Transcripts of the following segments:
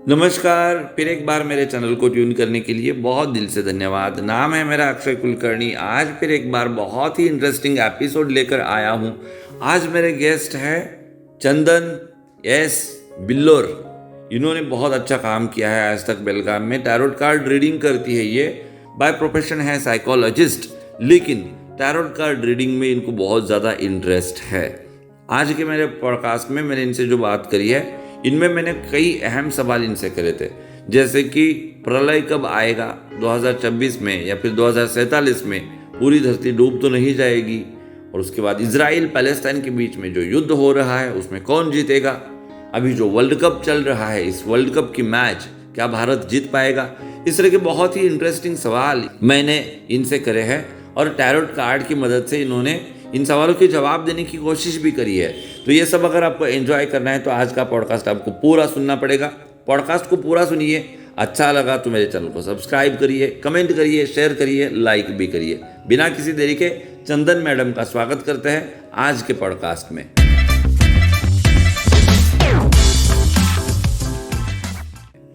नमस्कार, फिर एक बार मेरे चैनल को ट्यून करने के लिए बहुत दिल से धन्यवाद। नाम है मेरा अक्षय कुलकर्णी। आज फिर एक बार बहुत ही इंटरेस्टिंग एपिसोड लेकर आया हूँ। आज मेरे गेस्ट हैं चंदन एस बिल्लोर। इन्होंने बहुत अच्छा काम किया है आज तक बेलगाम में। टैरोट कार्ड रीडिंग करती है ये। बाय प्रोफेशन है साइकोलॉजिस्ट, लेकिन टैरोट कार्ड रीडिंग में इनको बहुत ज़्यादा इंटरेस्ट है। आज के मेरे पॉडकास्ट में मैंने इनसे जो बात करी है, इनमें मैंने कई अहम सवाल इनसे करे थे, जैसे कि प्रलय कब आएगा 2026 में या फिर 2047 में, पूरी धरती डूब तो नहीं जाएगी, और उसके बाद इजराइल पैलेस्टाइन के बीच में जो युद्ध हो रहा है उसमें कौन जीतेगा, अभी जो वर्ल्ड कप चल रहा है इस वर्ल्ड कप की मैच क्या भारत जीत पाएगा। इस तरह के बहुत ही इंटरेस्टिंग सवाल मैंने इनसे करे हैं और टैरोट कार्ड की मदद से इन्होंने इन सवालों के जवाब देने की कोशिश भी करी है। तो ये सब अगर आपको एंजॉय करना है तो आज का पॉडकास्ट आपको पूरा सुनना पड़ेगा। पॉडकास्ट को पूरा सुनिए। अच्छा लगा तो मेरे चैनल को सब्सक्राइब करिए, कमेंट करिए, शेयर करिए, लाइक भी करिए। बिना किसी देरी के चंदन मैडम का स्वागत करते हैं आज के पॉडकास्ट में।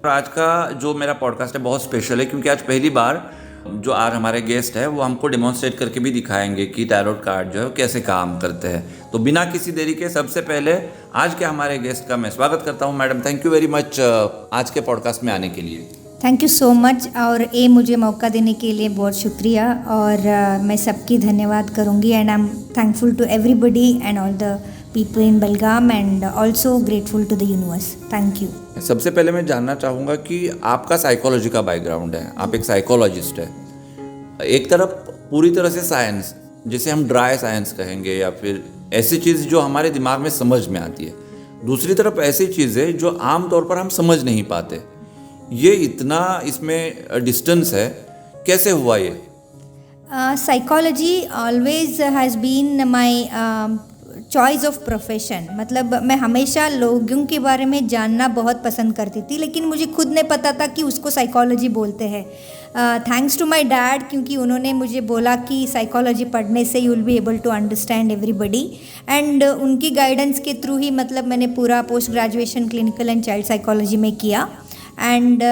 आज का जो मेरा पॉडकास्ट है बहुत स्पेशल है, क्योंकि आज पहली बार जो आज हमारे गेस्ट है वो हमको डेमोन्स्ट्रेट करके भी दिखाएंगे कि टैरोट कार्ड जो है कैसे काम करते हैं। तो बिना किसी देरी के सबसे पहले आज के हमारे गेस्ट का मैं स्वागत करता हूं। Madam, thank you very much आज के पॉडकास्ट में आने के लिए। Thank you so much. और ये मुझे मौका देने के लिए बहुत शुक्रिया, और मैं सबकी धन्यवाद करूँगी। And I am thankful to everybody and all the people in Belgaum and also grateful to the universe. Thank you. सबसे पहले मैं जानना चाहूँगा कि आपका साइकोलॉजी का बैकग्राउंड है, आप एक साइकोलॉजिस्ट है। एक तरफ पूरी तरह से साइंस, जिसे हम ड्राई साइंस कहेंगे, या फिर ऐसी चीज़ जो हमारे दिमाग में समझ में आती है, दूसरी तरफ ऐसी चीज़ है जो आम तौर पर हम समझ नहीं पाते। ये इतना इसमें डिस्टेंस है, कैसे हुआ ये? Psychology always has been my choice of profession. मतलब मैं हमेशा लोगों के बारे में जानना बहुत पसंद करती थी, लेकिन मुझे खुद नहीं पता था कि उसको साइकोलॉजी बोलते हैं। थैंक्स टू माय डैड, क्योंकि उन्होंने मुझे बोला कि साइकोलॉजी पढ़ने से you will be able to understand everybody, and उनकी गाइडेंस के थ्रू ही मतलब मैंने पूरा post graduation clinical and child psychology में किया। एंड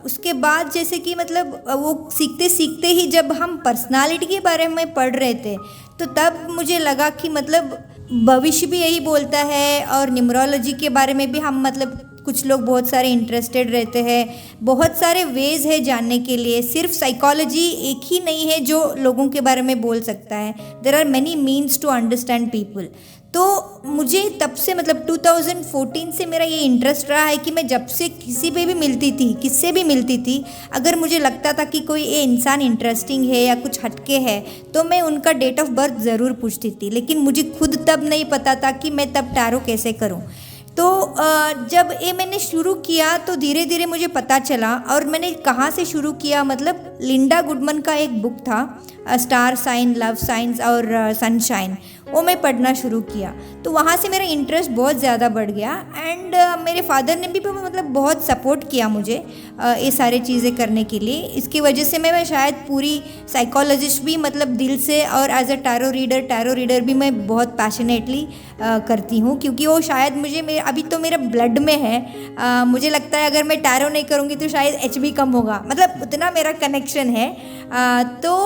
उसके बाद जैसे कि मतलब वो सीखते सीखते ही जब हम पर्सनालिटी के बारे में पढ़ रहे थे, तो तब मुझे लगा कि मतलब भविष्य भी यही बोलता है, और न्यूमरोलॉजी के बारे में भी हम मतलब कुछ लोग बहुत सारे इंटरेस्टेड रहते हैं। बहुत सारे वेज है जानने के लिए, सिर्फ साइकोलॉजी एक ही नहीं है जो लोगों के बारे में बोल सकता है। There are many means to understand people. तो मुझे तब से मतलब 2014 से मेरा ये इंटरेस्ट रहा है कि मैं जब से किसी पे भी मिलती थी, किससे भी मिलती थी, अगर मुझे लगता था कि कोई ये इंसान इंटरेस्टिंग है या कुछ हटके है, तो मैं उनका डेट ऑफ बर्थ ज़रूर पूछती थी। लेकिन मुझे खुद तब नहीं पता था कि मैं तब टैरो कैसे करूं। तो जब ये मैंने शुरू किया तो धीरे धीरे मुझे पता चला। और मैंने कहाँ से शुरू किया, मतलब लिंडा गुडमन का एक बुक था, स्टार साइन, लव साइंस और सनशाइन, वो मैं पढ़ना शुरू किया। तो वहाँ से मेरा इंटरेस्ट बहुत ज़्यादा बढ़ गया। एंड मेरे फादर ने भी मतलब बहुत सपोर्ट किया मुझे ये सारी चीज़ें करने के लिए। इसकी वजह से मैं शायद पूरी साइकोलॉजिस्ट भी मतलब दिल से, और एज अ टैरो रीडर भी मैं बहुत पैशनेटली करती हूँ, क्योंकि वो शायद मुझे अभी तो मेरा ब्लड में है। मुझे लगता है अगर मैं टैरो नहीं करूँगी तो शायद HB कम होगा, मतलब उतना मेरा कनेक्शन है। तो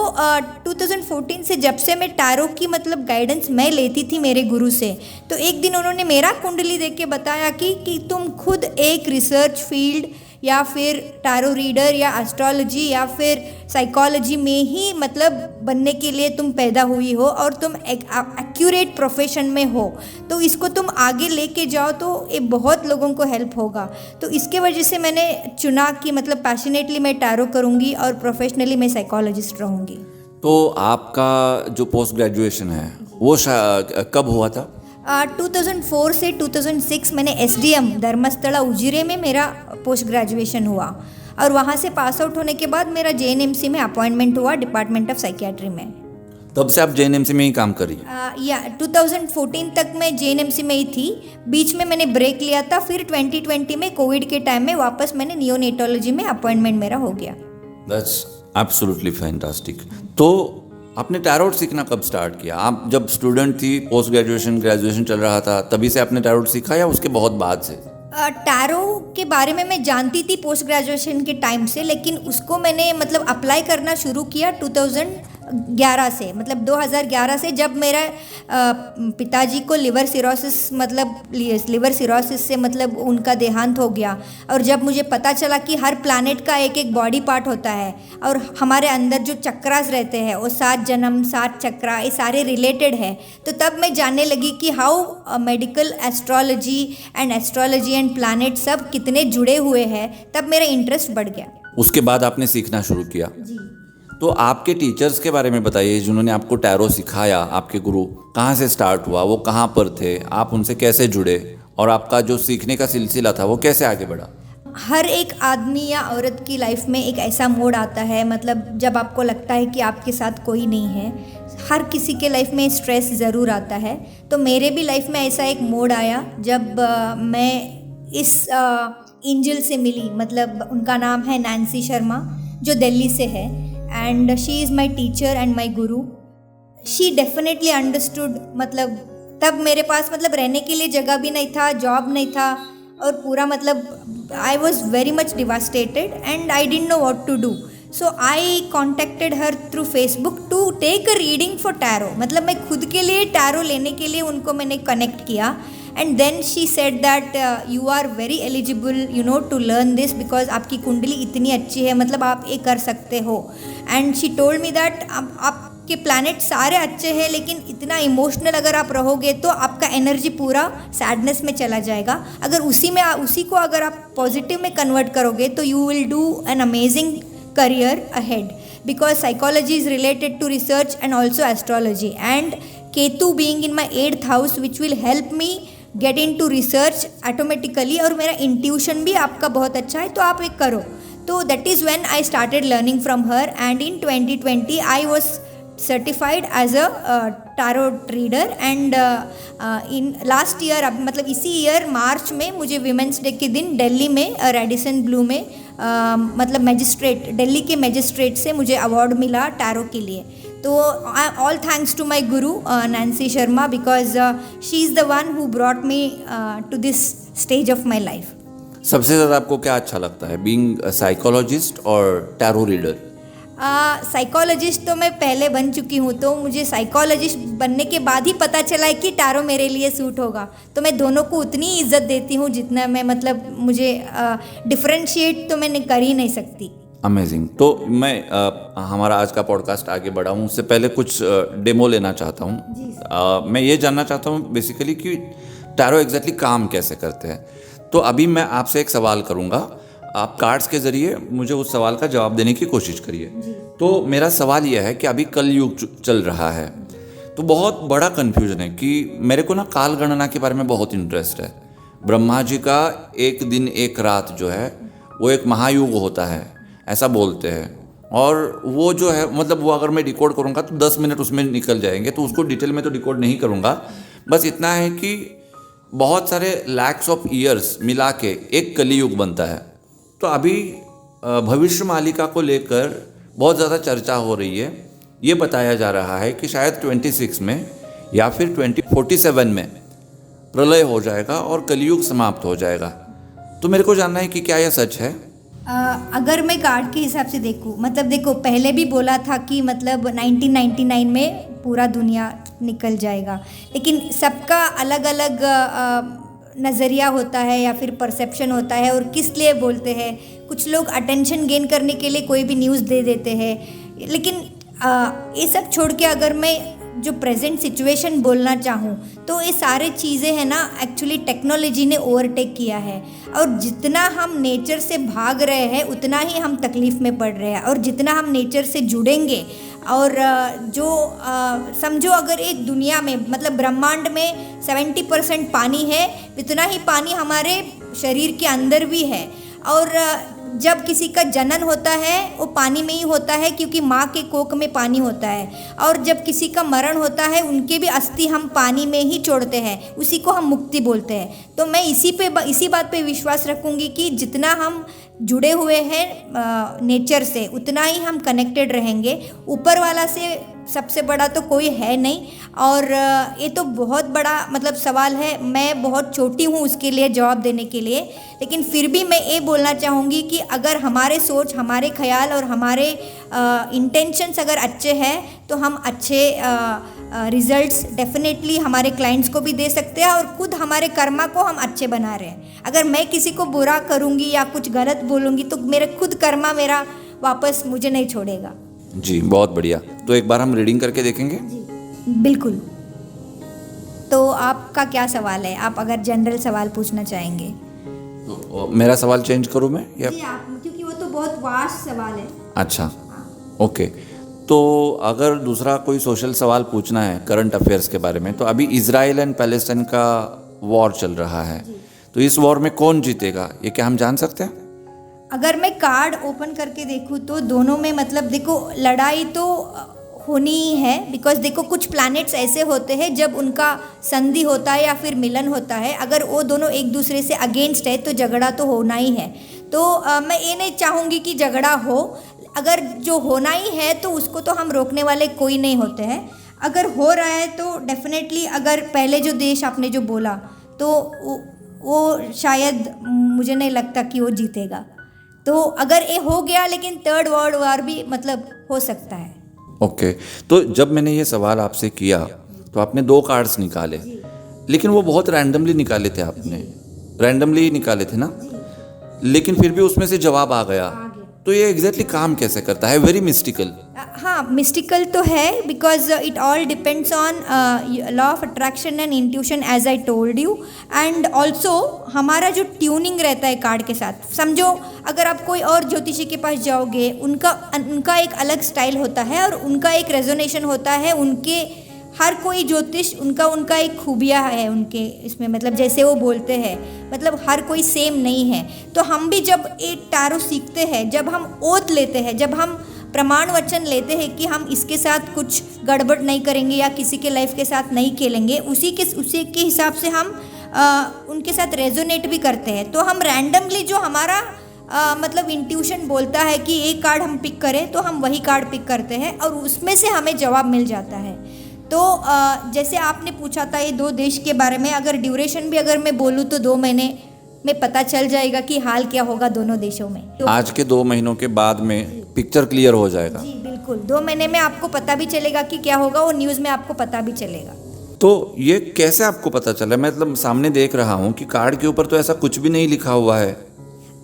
2014 से जब से मैं टैरो की मतलब गाइडेंस मैं लेती थी मेरे गुरु से, तो एक दिन उन्होंने मेरा कुंडली देख के बताया कि तुम खुद एक रिसर्च फील्ड या फिर टैरो रीडर या एस्ट्रोलॉजी या फिर साइकोलॉजी में ही मतलब बनने के लिए तुम पैदा हुई हो, और तुम एक एक्यूरेट प्रोफेशन में हो, तो इसको तुम आगे लेके जाओ तो ये बहुत लोगों को हेल्प होगा। तो इसके वजह से मैंने चुना कि मतलब पैशनेटली मैं टैरो करूँगी और प्रोफेशनली मैं साइकोलॉजिस्ट रहूँगी। तो आपका जो पोस्ट ग्रेजुएशन है वो कब हुआ था? 2004 से 2006 मैंने SDM धर्मस्थला उजिरे में मेरा पोस्ट ग्रेजुएशन हुआ, और वहाँ से पास आउट होने के बाद मेरा JNMC में अपॉइंटमेंट हुआ, डिपार्टमेंट ऑफ साइकियाट्री में। तब से आप JNMC में ही काम कर रही हैं? या 2014 तक मैं JNMC में ही थी। बीच में मैंने ब्रेक लिया था, फिर 2020 में कोविड के टाइम में वापस मैंने नियोनेटोलॉजी में अपॉइंटमेंट मेरा हो गया। That's absolutely fantastic. तो आपने टैरोट सीखना कब स्टार्ट किया? आप जब स्टूडेंट थी, पोस्ट ग्रेजुएशन चल रहा था, तभी से आपने टैरोट सीखा या उसके बहुत बाद से? टैरो के बारे में मैं जानती थी पोस्ट ग्रेजुएशन के टाइम से, लेकिन उसको मैंने मतलब अप्लाई करना शुरू किया 2011 से, मतलब 2011 से, जब मेरा पिताजी को लिवर सिरोसिस से मतलब उनका देहांत हो गया। और जब मुझे पता चला कि हर प्लैनेट का एक एक बॉडी पार्ट होता है और हमारे अंदर जो चक्रास रहते हैं वो 7 जन्म 7 चक्रा ये सारे रिलेटेड है, तो तब मैं जानने लगी कि how medical astrology and planet सब कितने जुड़े हुए हैं। तब मेरा इंटरेस्ट बढ़ गया। उसके बाद आपने सीखना शुरू किया। जी। तो आपके टीचर्स के बारे में बताइए जिन्होंने आपको टैरो सिखाया, आपके गुरु कहाँ से स्टार्ट हुआ, वो कहाँ पर थे, आप उनसे कैसे जुड़े और आपका जो सीखने का सिलसिला था वो कैसे आगे बढ़ा? हर एक आदमी या औरत की लाइफ में एक ऐसा मोड़ आता है, मतलब जब आपको लगता है कि आपके साथ कोई नहीं है। हर किसी के लाइफ में स्ट्रेस ज़रूर आता है, तो मेरे भी लाइफ में ऐसा एक मोड़ आया जब मैं इस एंजल से मिली। मतलब उनका नाम है नैन्सी शर्मा, जो दिल्ली से है, and she is my teacher and my guru. She definitely understood. मतलब तब मेरे पास मतलब रहने के लिए जगह भी नहीं था, जॉब नहीं था, और पूरा मतलब I was very much devastated and I didn't know what to do. So I contacted her through Facebook to take a reading for tarot. मतलब मैं खुद के लिए टैरो लेने के लिए उनको मैंने कनेक्ट किया। And then she said that you are very eligible to learn this, because आपकी कुंडली इतनी अच्छी है, मतलब आप ये कर सकते हो। And she told me that आपके प्लैनेट सारे अच्छे हैं, लेकिन इतना इमोशनल अगर आप रहोगे तो आपका एनर्जी पूरा सैडनेस में चला जाएगा। अगर उसी को अगर आप पॉजिटिव में कन्वर्ट करोगे तो you will do an amazing career ahead, because psychology is related to research and also astrology, and Ketu being in my 8th house which will help me get into research automatically, और मेरा intuition भी आपका बहुत अच्छा है, तो आप एक करो। तो that is when I started learning from her, and in 2020 I was certified as a tarot reader, and in last year, अब मतलब इसी ईयर मार्च में मुझे विमेंस डे के दिन दिल्ली में रेडिसन ब्लू में मतलब मैजिस्ट्रेट, दिल्ली के मैजिस्ट्रेट से मुझे अवार्ड मिला टैरो के लिए। तो all thanks to my guru Nancy Sharma, because she is the one who brought me to this stage of my life. सबसे ज़्यादा आपको क्या अच्छा लगता है, बीइंग अ साइकोलॉजिस्ट और टैरो रीडर? साइकोलॉजिस्ट तो मैं पहले बन चुकी हूँ, तो मुझे साइकोलॉजिस्ट बनने के बाद ही पता चला है कि टैरो मेरे लिए सूट होगा। तो मैं दोनों को उतनी इज्जत देती हूँ जितना मैं, मतलब मुझे डिफरेंशिएट तो मैंने कर ही नहीं सकती। अमेजिंग। तो मैं हमारा आज का पॉडकास्ट आगे बढ़ाऊँ उससे पहले कुछ डेमो लेना चाहता हूँ। मैं ये जानना चाहता हूँ बेसिकली कि टैरो एग्जैक्टली काम कैसे करते हैं। तो अभी मैं आपसे एक सवाल करूँगा, आप कार्ड्स के ज़रिए मुझे उस सवाल का जवाब देने की कोशिश करिए। तो मेरा सवाल यह है कि अभी कल युग चल रहा है, तो बहुत बड़ा कन्फ्यूजन है कि मेरे को ना काल गणना के बारे में बहुत इंटरेस्ट है। ब्रह्मा जी का एक दिन एक रात जो है वो एक महायुग होता है ऐसा बोलते हैं, और वो जो है मतलब वो अगर मैं डिकोड करूँगा तो 10 मिनट उसमें निकल जाएंगे, तो उसको डिटेल में तो डिकोड नहीं करूँगा। बस इतना है कि बहुत सारे लैक्स ऑफ ईयर्स मिला के एक कलियुग बनता है। तो अभी भविष्य मालिका को लेकर बहुत ज़्यादा चर्चा हो रही है। ये बताया जा रहा है कि शायद 26 में या फिर 2047 में प्रलय हो जाएगा और कलियुग समाप्त हो जाएगा। तो मेरे को जानना है कि क्या यह सच है? अगर मैं कार्ड के हिसाब से देखूँ, मतलब देखो पहले भी बोला था कि मतलब 1999 में पूरा दुनिया निकल जाएगा, लेकिन सबका अलग अलग नज़रिया होता है या फिर परसेप्शन होता है, और किस लिए बोलते हैं। कुछ लोग अटेंशन गेन करने के लिए कोई भी न्यूज़ दे देते हैं, लेकिन ये सब छोड़ के अगर मैं जो प्रेजेंट सिचुएशन बोलना चाहूँ तो ये सारे चीज़ें हैं ना, एक्चुअली टेक्नोलॉजी ने ओवरटेक किया है, और जितना हम नेचर से भाग रहे हैं उतना ही हम तकलीफ़ में पड़ रहे हैं। और जितना हम नेचर से जुड़ेंगे, और जो समझो अगर एक दुनिया में मतलब ब्रह्मांड में 70% पानी है, उतना ही पानी हमारे शरीर के अंदर भी है। और जब किसी का जनन होता है वो पानी में ही होता है, क्योंकि माँ के कोख में पानी होता है। और जब किसी का मरण होता है उनके भी अस्थि हम पानी में ही छोड़ते हैं, उसी को हम मुक्ति बोलते हैं। तो मैं इसी बात पे विश्वास रखूँगी कि जितना हम जुड़े हुए हैं नेचर से उतना ही हम कनेक्टेड रहेंगे। ऊपर वाला से सबसे बड़ा तो कोई है नहीं। और ये तो बहुत बड़ा मतलब सवाल है, मैं बहुत छोटी हूँ उसके लिए जवाब देने के लिए। लेकिन फिर भी मैं ये बोलना चाहूँगी कि अगर हमारे सोच, हमारे ख्याल और हमारे इंटेंशंस अगर अच्छे हैं तो हम अच्छे रिजल्ट्स डेफिनेटली हमारे क्लाइंट्स को भी दे सकते हैं और खुद हमारे कर्मा को हम अच्छे बना रहे हैं। अगर मैं किसी को बुरा करूँगी या कुछ गलत बोलूँगी तो मेरा खुद कर्मा मेरा वापस मुझे नहीं छोड़ेगा। जी, बहुत बढ़िया। तो एक बार हम रीडिंग करके देखेंगे। बिल्कुल। तो आपका क्या सवाल है? आप अगर जनरल सवाल पूछना चाहेंगे तो मेरा सवाल चेंज करूँ मैं या? जी आप, क्योंकि वो तो बहुत वास्ट सवाल है। अच्छा, ओके। तो अगर दूसरा कोई सोशल सवाल पूछना है करंट अफेयर्स के बारे में, तो अभी इजराइल एंड पैलेस्टाइन का वॉर चल रहा है, तो इस वॉर में कौन जीतेगा ये क्या हम जान सकते हैं? अगर मैं कार्ड ओपन करके देखूँ तो दोनों में मतलब देखो लड़ाई तो होनी ही है, बिकॉज देखो कुछ प्लैनेट्स ऐसे होते हैं जब उनका संधि होता है या फिर मिलन होता है, अगर वो दोनों एक दूसरे से अगेंस्ट है तो झगड़ा तो होना ही है। तो मैं ये नहीं चाहूँगी कि झगड़ा हो, अगर जो होना ही है तो उसको तो हम रोकने वाले कोई नहीं होते हैं। अगर हो रहा है तो डेफिनेटली, अगर पहले जो देश आपने जो बोला तो वो शायद मुझे नहीं लगता कि वो जीतेगा। तो अगर ये हो गया, लेकिन थर्ड वर्ल्ड वॉर भी मतलब हो सकता है। ओके, तो जब मैंने ये सवाल आपसे किया तो आपने 2 कार्ड्स निकाले, लेकिन वो बहुत रैंडमली निकाले थे, आपने रैंडमली निकाले थे ना, लेकिन फिर भी उसमें से जवाब आ गया। तो ये एग्जैक्टली काम कैसे करता है? Very mystical. हाँ, मिस्टिकल तो है, because it all depends on law of attraction and intuition as I told you. And also हमारा जो ट्यूनिंग रहता है कार्ड के साथ, समझो अगर आप कोई और ज्योतिषी के पास जाओगे, उनका एक अलग स्टाइल होता है और उनका एक रेजोनेशन होता है। उनके हर कोई ज्योतिष उनका एक खूबियाँ है उनके इसमें, मतलब जैसे वो बोलते हैं, मतलब हर कोई सेम नहीं है। तो हम भी जब एक टैरो सीखते हैं, जब हम ओथ लेते हैं, जब हम प्रमाण वचन लेते हैं कि हम इसके साथ कुछ गड़बड़ नहीं करेंगे या किसी के लाइफ के साथ नहीं खेलेंगे, उसी के हिसाब से हम उनके साथ रेजोनेट भी करते हैं। तो हम रैंडमली जो हमारा मतलब इंट्यूशन बोलता है कि एक कार्ड हम पिक करें तो हम वही कार्ड पिक करते हैं और उसमें से हमें जवाब मिल जाता है। तो जैसे आपने पूछा था ये 2 देश के बारे में, अगर ड्यूरेशन भी अगर मैं बोलूँ तो 2 महीने में पता चल जाएगा कि हाल क्या होगा दोनों देशों में। तो आज के 2 महीनों के बाद में पिक्चर क्लियर हो जाएगा। जी बिल्कुल, 2 महीने में आपको पता भी चलेगा कि क्या होगा, वो न्यूज़ में आपको पता भी चलेगा। तो ये कैसे आपको पता चला? मैं मतलब सामने देख रहा हूँ कि कार्ड के ऊपर तो ऐसा कुछ भी नहीं लिखा हुआ है।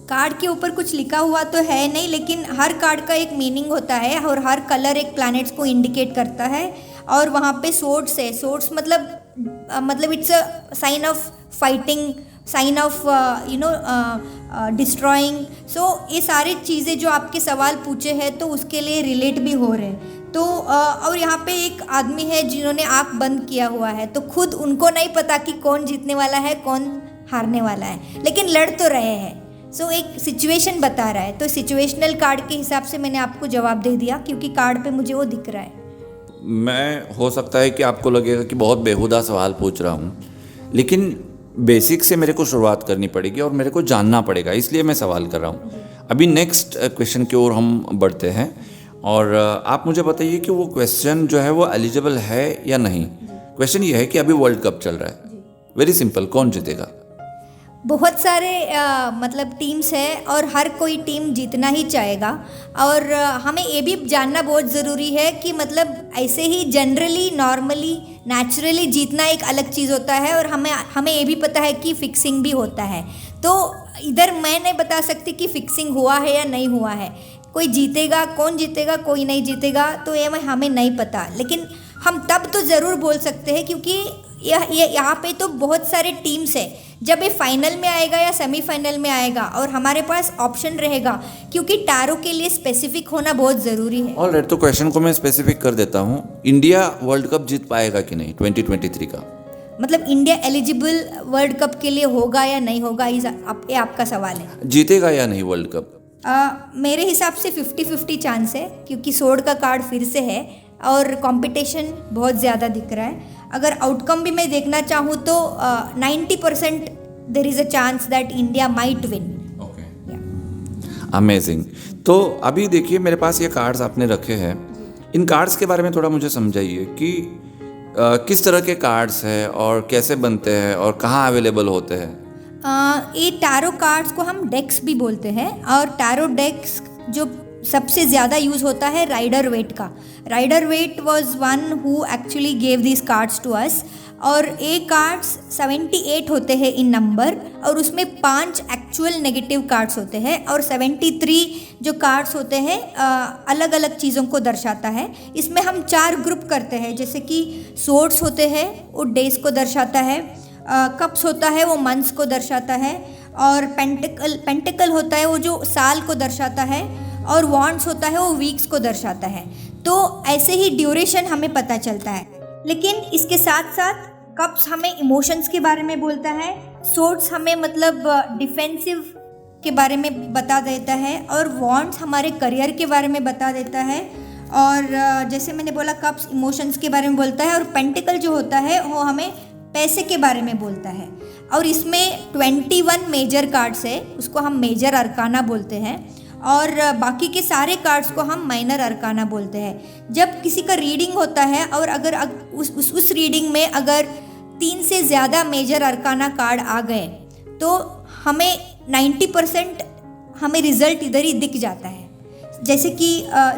कार्ड के ऊपर कुछ लिखा हुआ तो है नहीं, लेकिन हर कार्ड का एक मीनिंग होता है और हर कलर एक प्लैनेट्स को इंडिकेट करता है। और वहाँ पे सोर्ड्स है, सोर्ड्स मतलब it's a sign of fighting, sign of destroying. So ये सारी चीज़ें जो आपके सवाल पूछे हैं तो उसके लिए रिलेट भी हो रहे हैं। तो और यहाँ पे एक आदमी है जिन्होंने आँख बंद किया हुआ है, तो खुद उनको नहीं पता कि कौन जीतने वाला है कौन हारने वाला है, लेकिन लड़ तो रहे हैं। सो एक सिचुएशन बता रहा है, तो सिचुएशनल कार्ड के हिसाब से मैंने आपको जवाब दे दिया, क्योंकि कार्ड पे मुझे वो दिख रहा है। मैं हो सकता है कि आपको लगेगा कि बहुत बेहुदा सवाल पूछ रहा हूँ, लेकिन बेसिक से मेरे को शुरुआत करनी पड़ेगी और मेरे को जानना पड़ेगा, इसलिए मैं सवाल कर रहा हूँ। अभी नेक्स्ट क्वेश्चन की ओर हम बढ़ते हैं और आप मुझे बताइए कि वो क्वेश्चन जो है वो एलिजिबल है या नहीं। क्वेश्चन ये है कि अभी वर्ल्ड कप चल रहा है, वेरी सिंपल, कौन जीतेगा? बहुत सारे मतलब टीम्स है और हर कोई टीम जीतना ही चाहेगा। और हमें ये भी जानना बहुत ज़रूरी है कि मतलब ऐसे ही जनरली नॉर्मली नेचुरली जीतना एक अलग चीज़ होता है और हमें ये भी पता है कि फिक्सिंग भी होता है। तो इधर मैं नहीं बता सकती कि फिक्सिंग हुआ है या नहीं हुआ है, कोई जीतेगा, कौन जीतेगा, कोई नहीं जीतेगा, तो ये हमें नहीं पता। लेकिन हम तब तो ज़रूर बोल सकते हैं, क्योंकि यहाँ पे तो बहुत सारे टीम्स है, जब ये फाइनल में आएगा या सेमीफाइनल में आएगा और हमारे पास ऑप्शन रहेगा, क्योंकि टैरो के लिए स्पेसिफिक होना बहुत ज़रूरी है। ऑलराइट, तो क्वेश्चन को मैं स्पेसिफिक कर देता हूँ। इंडिया वर्ल्ड कप जीत पाएगा कि नहीं 2023 का? मतलब इंडिया एलिजिबल वर्ल्ड कप के लिए होगा या नहीं होगा, ये आपका सवाल है। जीतेगा या नहीं वर्ल्ड कप? मेरे हिसाब से 50-50 चांस है, क्योंकि सोड का कार्ड फिर से है और कंपटीशन बहुत ज़्यादा दिख रहा है। अगर आउटकम भी मैं देखना चाहूँ तो 90% there is a chance that India might win. Okay, amazing. तो अभी देखिए मेरे पास ये कार्ड्स आपने रखे हैं, इन कार्ड्स के बारे में थोड़ा मुझे समझाइए कि किस तरह के कार्ड्स हैं और कैसे बनते हैं और कहाँ अवेलेबल होते हैं। ये टैरो कार्ड्स को हम डेक्स भी बोलते हैं और टैरो डेक्स जो सबसे ज़्यादा यूज़ होता है राइडर वेट का। Rider Waite was one who actually gave this cards to us. और ये कार्ड्स 78 होते हैं इन नंबर और उसमें 5 एक्चुअल नेगेटिव कार्ड्स होते हैं और 73 जो कार्ड्स होते हैं अलग अलग चीज़ों को दर्शाता है। इसमें हम 4 ग्रुप करते हैं, जैसे कि सोर्ड्स होते हैं वो डेज को दर्शाता है, कप्स होता है वो मंथ्स को दर्शाता है, और पेंटिकल होता है वो जो साल को दर्शाता है, और वॉन्ड्स होता है वो वीक्स को दर्शाता है। तो ऐसे ही ड्यूरेशन हमें पता चलता है। लेकिन इसके साथ साथ कप्स हमें इमोशंस के बारे में बोलता है, सोर्ड्स हमें मतलब डिफेंसिव के बारे में बता देता है, और वॉन्ड्स हमारे करियर के बारे में बता देता है, और जैसे मैंने बोला कप्स इमोशंस के बारे में बोलता है, और पेंटिकल जो होता है वो हमें पैसे के बारे में बोलता है। और इसमें 21 मेजर कार्ड्स है, उसको हम मेजर अरकाना बोलते हैं, और बाकी के सारे कार्ड्स को हम माइनर अरकाना बोलते हैं। जब किसी का रीडिंग होता है और अगर उस रीडिंग में अगर 3 से ज़्यादा मेजर अरकाना कार्ड आ गए तो हमें 90% हमें रिज़ल्ट इधर ही दिख जाता है। जैसे कि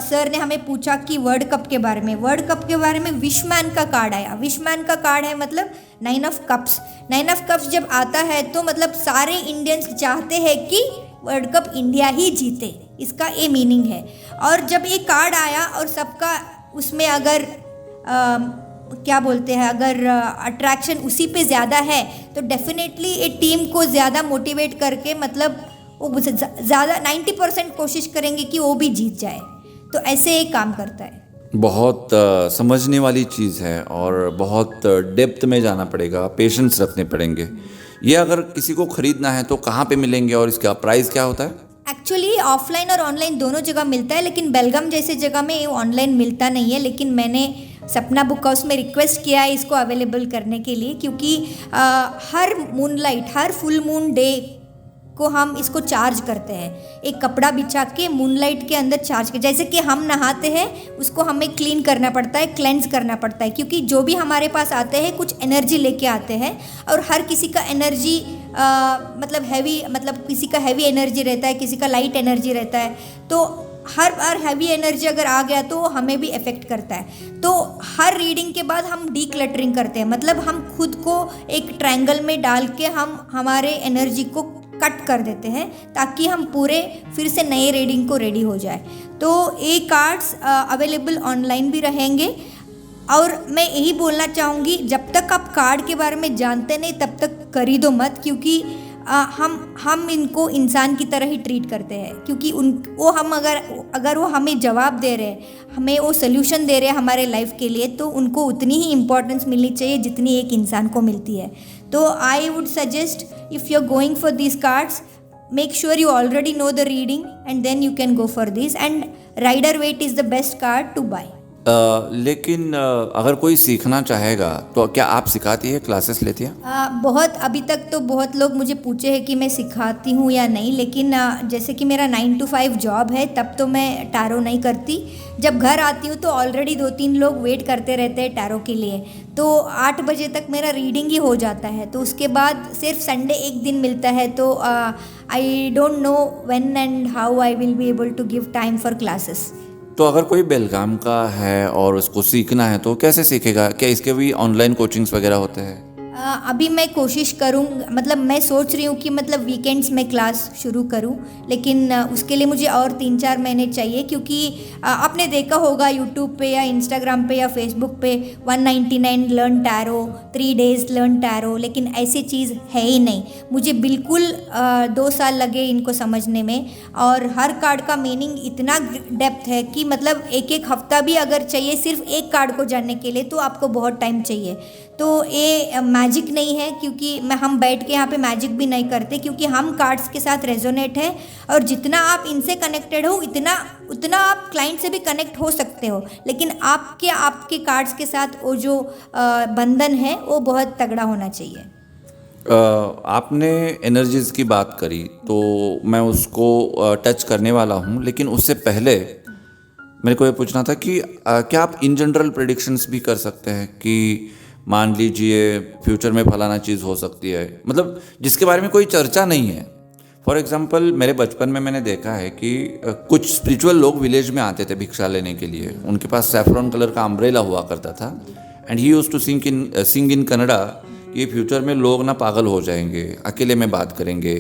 सर ने हमें पूछा कि वर्ल्ड कप के बारे में, वर्ल्ड कप के बारे में विशमैन का कार्ड आया। विशमैन का कार्ड है मतलब 9 ऑफ कप्स। 9 ऑफ कप्स जब आता है तो मतलब सारे इंडियंस चाहते हैं कि वर्ल्ड कप इंडिया ही जीते, इसका ये मीनिंग है। और जब ये कार्ड आया और सबका उसमें अगर क्या बोलते हैं, अगर अट्रैक्शन उसी पे ज़्यादा है तो डेफिनेटली ये टीम को ज़्यादा मोटिवेट करके मतलब वो ज़्यादा 90% कोशिश करेंगे कि वो भी जीत जाए। तो ऐसे एक काम करता है। बहुत समझने वाली चीज़ है और बहुत डेप्थ में जाना पड़ेगा, पेशेंस रखने पड़ेंगे। ये अगर किसी को ख़रीदना है तो कहाँ पे मिलेंगे और इसका प्राइस क्या होता है? एक्चुअली ऑफलाइन और ऑनलाइन दोनों जगह मिलता है, लेकिन बेलगाम जैसे जगह में ये ऑनलाइन मिलता नहीं है। लेकिन मैंने सपना बुक हाउस में रिक्वेस्ट किया है इसको अवेलेबल करने के लिए, क्योंकि हर मूनलाइट, हर फुल मून डे को हम इसको चार्ज करते हैं। एक कपड़ा बिछा के मूनलाइट के अंदर चार्ज के, जैसे कि हम नहाते हैं उसको हमें क्लीन करना पड़ता है, क्लेंस करना पड़ता है, क्योंकि जो भी हमारे पास आते हैं कुछ एनर्जी लेके आते हैं। और हर किसी का एनर्जी मतलब हैवी, मतलब किसी का हैवी एनर्जी रहता है, किसी का लाइट एनर्जी रहता है। तो हर बार हैवी एनर्जी अगर आ गया तो हमें भी इफ़ेक्ट करता है। तो हर रीडिंग के बाद हम डी क्लटरिंग करते हैं, मतलब हम खुद को एक ट्रायंगल में डाल के हम हमारे एनर्जी को कट कर देते हैं ताकि हम पूरे फिर से नए रीडिंग को रेडी हो जाए। तो ये कार्ड्स अवेलेबल ऑनलाइन भी रहेंगे। और मैं यही बोलना चाहूँगी, जब तक आप कार्ड के बारे में जानते नहीं तब तक खरीदो मत, क्योंकि हम इनको इंसान की तरह ही ट्रीट करते हैं। क्योंकि वो हम अगर वो हमें जवाब दे रहे हैं, हमें वो सोल्यूशन दे रहे हैं हमारे लाइफ के लिए, तो उनको उतनी ही इम्पोर्टेंस मिलनी चाहिए जितनी एक इंसान को मिलती है। तो I would suggest, if you are going for this cards, make sure you already know the reading and then you can go for this, and Rider Waite is the best card to buy. लेकिन अगर कोई सीखना चाहेगा तो क्या आप सिखाती है, क्लासेस लेती हैं? बहुत अभी तक तो बहुत लोग मुझे पूछे हैं कि मैं सिखाती हूँ या नहीं, लेकिन जैसे कि मेरा 9 to 5 जॉब है तब तो मैं टैरो नहीं करती। जब घर आती हूँ तो ऑलरेडी 2-3 लोग वेट करते रहते हैं टैरो के लिए, तो 8 बजे तक मेरा रीडिंग ही हो जाता है। तो उसके बाद सिर्फ संडे एक दिन मिलता है, तो I don't know when and how I will be able to give time for classes. तो अगर कोई बेलगाम का है और उसको सीखना है तो कैसे सीखेगा? क्या इसके भी ऑनलाइन कोचिंग्स वगैरह होते हैं? अभी मैं कोशिश करूँ, मतलब मैं सोच रही हूँ कि मतलब वीकेंड्स में क्लास शुरू करूँ, लेकिन उसके लिए मुझे और 3-4 महीने चाहिए। क्योंकि आपने देखा होगा यूट्यूब पे या इंस्टाग्राम पे या फेसबुक पे 199 learn tarot, 3 days learn tarot, लेकिन ऐसी चीज़ है ही नहीं। मुझे बिल्कुल 2 साल लगे इनको समझने में, और हर कार्ड का मीनिंग इतना डेप्थ है कि मतलब एक हफ्ता भी अगर चाहिए सिर्फ एक कार्ड को जानने के लिए तो आपको बहुत टाइम चाहिए। तो ये मैजिक नहीं है, क्योंकि हम बैठ के यहाँ पे मैजिक भी नहीं करते, क्योंकि हम कार्ड्स के साथ रेजोनेट है, और जितना आप इनसे कनेक्टेड हो उतना आप क्लाइंट से भी कनेक्ट हो सकते हो। लेकिन आपके कार्ड्स के साथ वो जो बंधन है वो बहुत तगड़ा होना चाहिए। आपने एनर्जीज़ की बात करी तो मैं उसको टच करने वाला हूँ, लेकिन उससे पहले मेरे को ये पूछना था कि क्या आप इन जनरल प्रेडिक्शंस भी कर सकते हैं कि मान लीजिए फ्यूचर में फलाना चीज़ हो सकती है, मतलब जिसके बारे में कोई चर्चा नहीं है। फॉर एग्जांपल मेरे बचपन में मैंने देखा है कि कुछ स्पिरिचुअल लोग विलेज में आते थे भिक्षा लेने के लिए। उनके पास सैफ्रॉन कलर का अम्ब्रेला हुआ करता था and he used to sing in Kannada कि फ्यूचर में लोग ना पागल हो जाएंगे, अकेले में बात करेंगे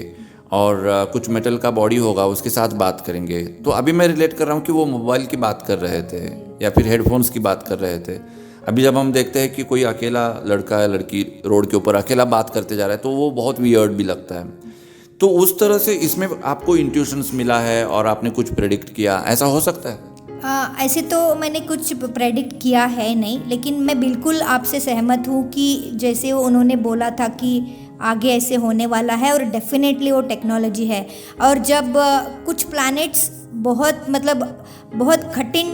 और कुछ मेटल का बॉडी होगा उसके साथ बात करेंगे। तो अभी मैं रिलेट कर रहा हूँ कि वो मोबाइल की बात कर रहे थे या फिर हेडफोन्स की बात कर रहे थे। अभी जब हम देखते हैं कि कोई अकेला लड़का या लड़की रोड के ऊपर अकेला बात करते जा रहा है तो वो बहुत वियर्ड भी लगता है। तो उस तरह से इसमें आपको इंट्यूशंस मिला है और आपने कुछ प्रेडिक्ट किया, ऐसा हो सकता है? ऐसे तो मैंने कुछ प्रेडिक्ट किया है नहीं, लेकिन मैं बिल्कुल आपसे सहमत हूँ कि जैसे उन्होंने बोला था कि आगे ऐसे होने वाला है और डेफिनेटली वो टेक्नोलॉजी है। और जब कुछ प्लैनेट्स बहुत कठिन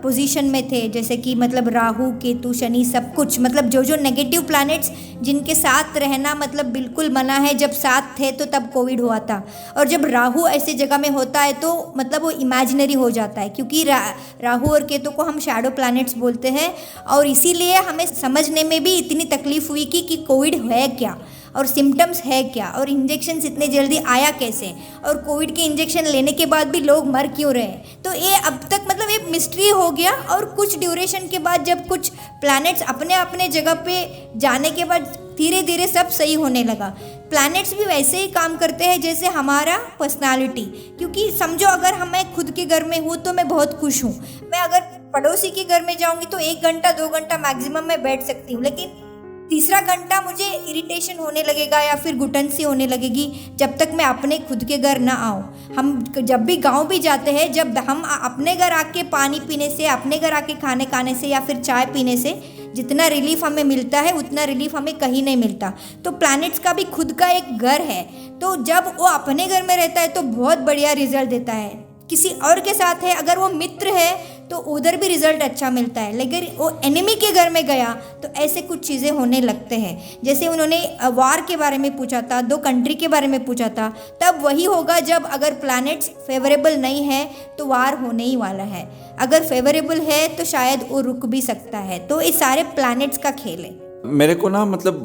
पोजीशन में थे, जैसे कि मतलब राहु केतु शनि सब कुछ, मतलब जो नेगेटिव प्लैनेट्स जिनके साथ रहना मतलब बिल्कुल मना है, जब साथ थे तो तब कोविड हुआ था। और जब राहु ऐसे जगह में होता है तो मतलब वो इमेजिनरी हो जाता है, क्योंकि राहु और केतु को हम शैडो प्लैनेट्स बोलते हैं। और इसीलिए हमें समझने में भी इतनी तकलीफ हुई कि कोविड है क्या और सिम्टम्स है क्या और इंजेक्शन इतने जल्दी आया कैसे, और कोविड के इंजेक्शन लेने के बाद भी लोग मर क्यों रहे। तो ये अब तक मतलब एक मिस्ट्री हो गया। और कुछ ड्यूरेशन के बाद जब कुछ प्लैनेट्स अपने अपने जगह पे जाने के बाद धीरे धीरे सब सही होने लगा। प्लैनेट्स भी वैसे ही काम करते हैं जैसे हमारा पर्सनालिटी, क्योंकि समझो अगर मैं खुद के घर में हूँ तो मैं बहुत खुश हूँ। मैं अगर पड़ोसी के घर में जाऊँगी तो 1 घंटा 2 घंटा मैक्सिमम मैं बैठ सकती हूँ, लेकिन तीसरा घंटा मुझे इरिटेशन होने लगेगा या फिर घुटन सी होने लगेगी जब तक मैं अपने खुद के घर ना आऊँ। हम जब भी गांव भी जाते हैं, जब हम अपने घर आके पानी पीने से, अपने घर आके खाने से या फिर चाय पीने से जितना रिलीफ हमें मिलता है उतना रिलीफ हमें कहीं नहीं मिलता। तो प्लैनेट्स का भी खुद का एक घर है, तो जब वो अपने घर में रहता है तो बहुत बढ़िया रिजल्ट देता है। किसी और के साथ है, अगर वो मित्र है तो उधर भी रिजल्ट अच्छा मिलता है, लेकिन वो एनिमी के घर में गया तो ऐसे कुछ चीज़ें होने लगते हैं। जैसे उन्होंने वार के बारे में पूछा था, 2 कंट्री के बारे में पूछा था, तब वही होगा जब अगर प्लैनेट्स फेवरेबल नहीं है तो वार होने ही वाला है। अगर फेवरेबल है तो शायद वो रुक भी सकता है। तो ये सारे प्लैनेट्स का खेल है। मेरे को ना मतलब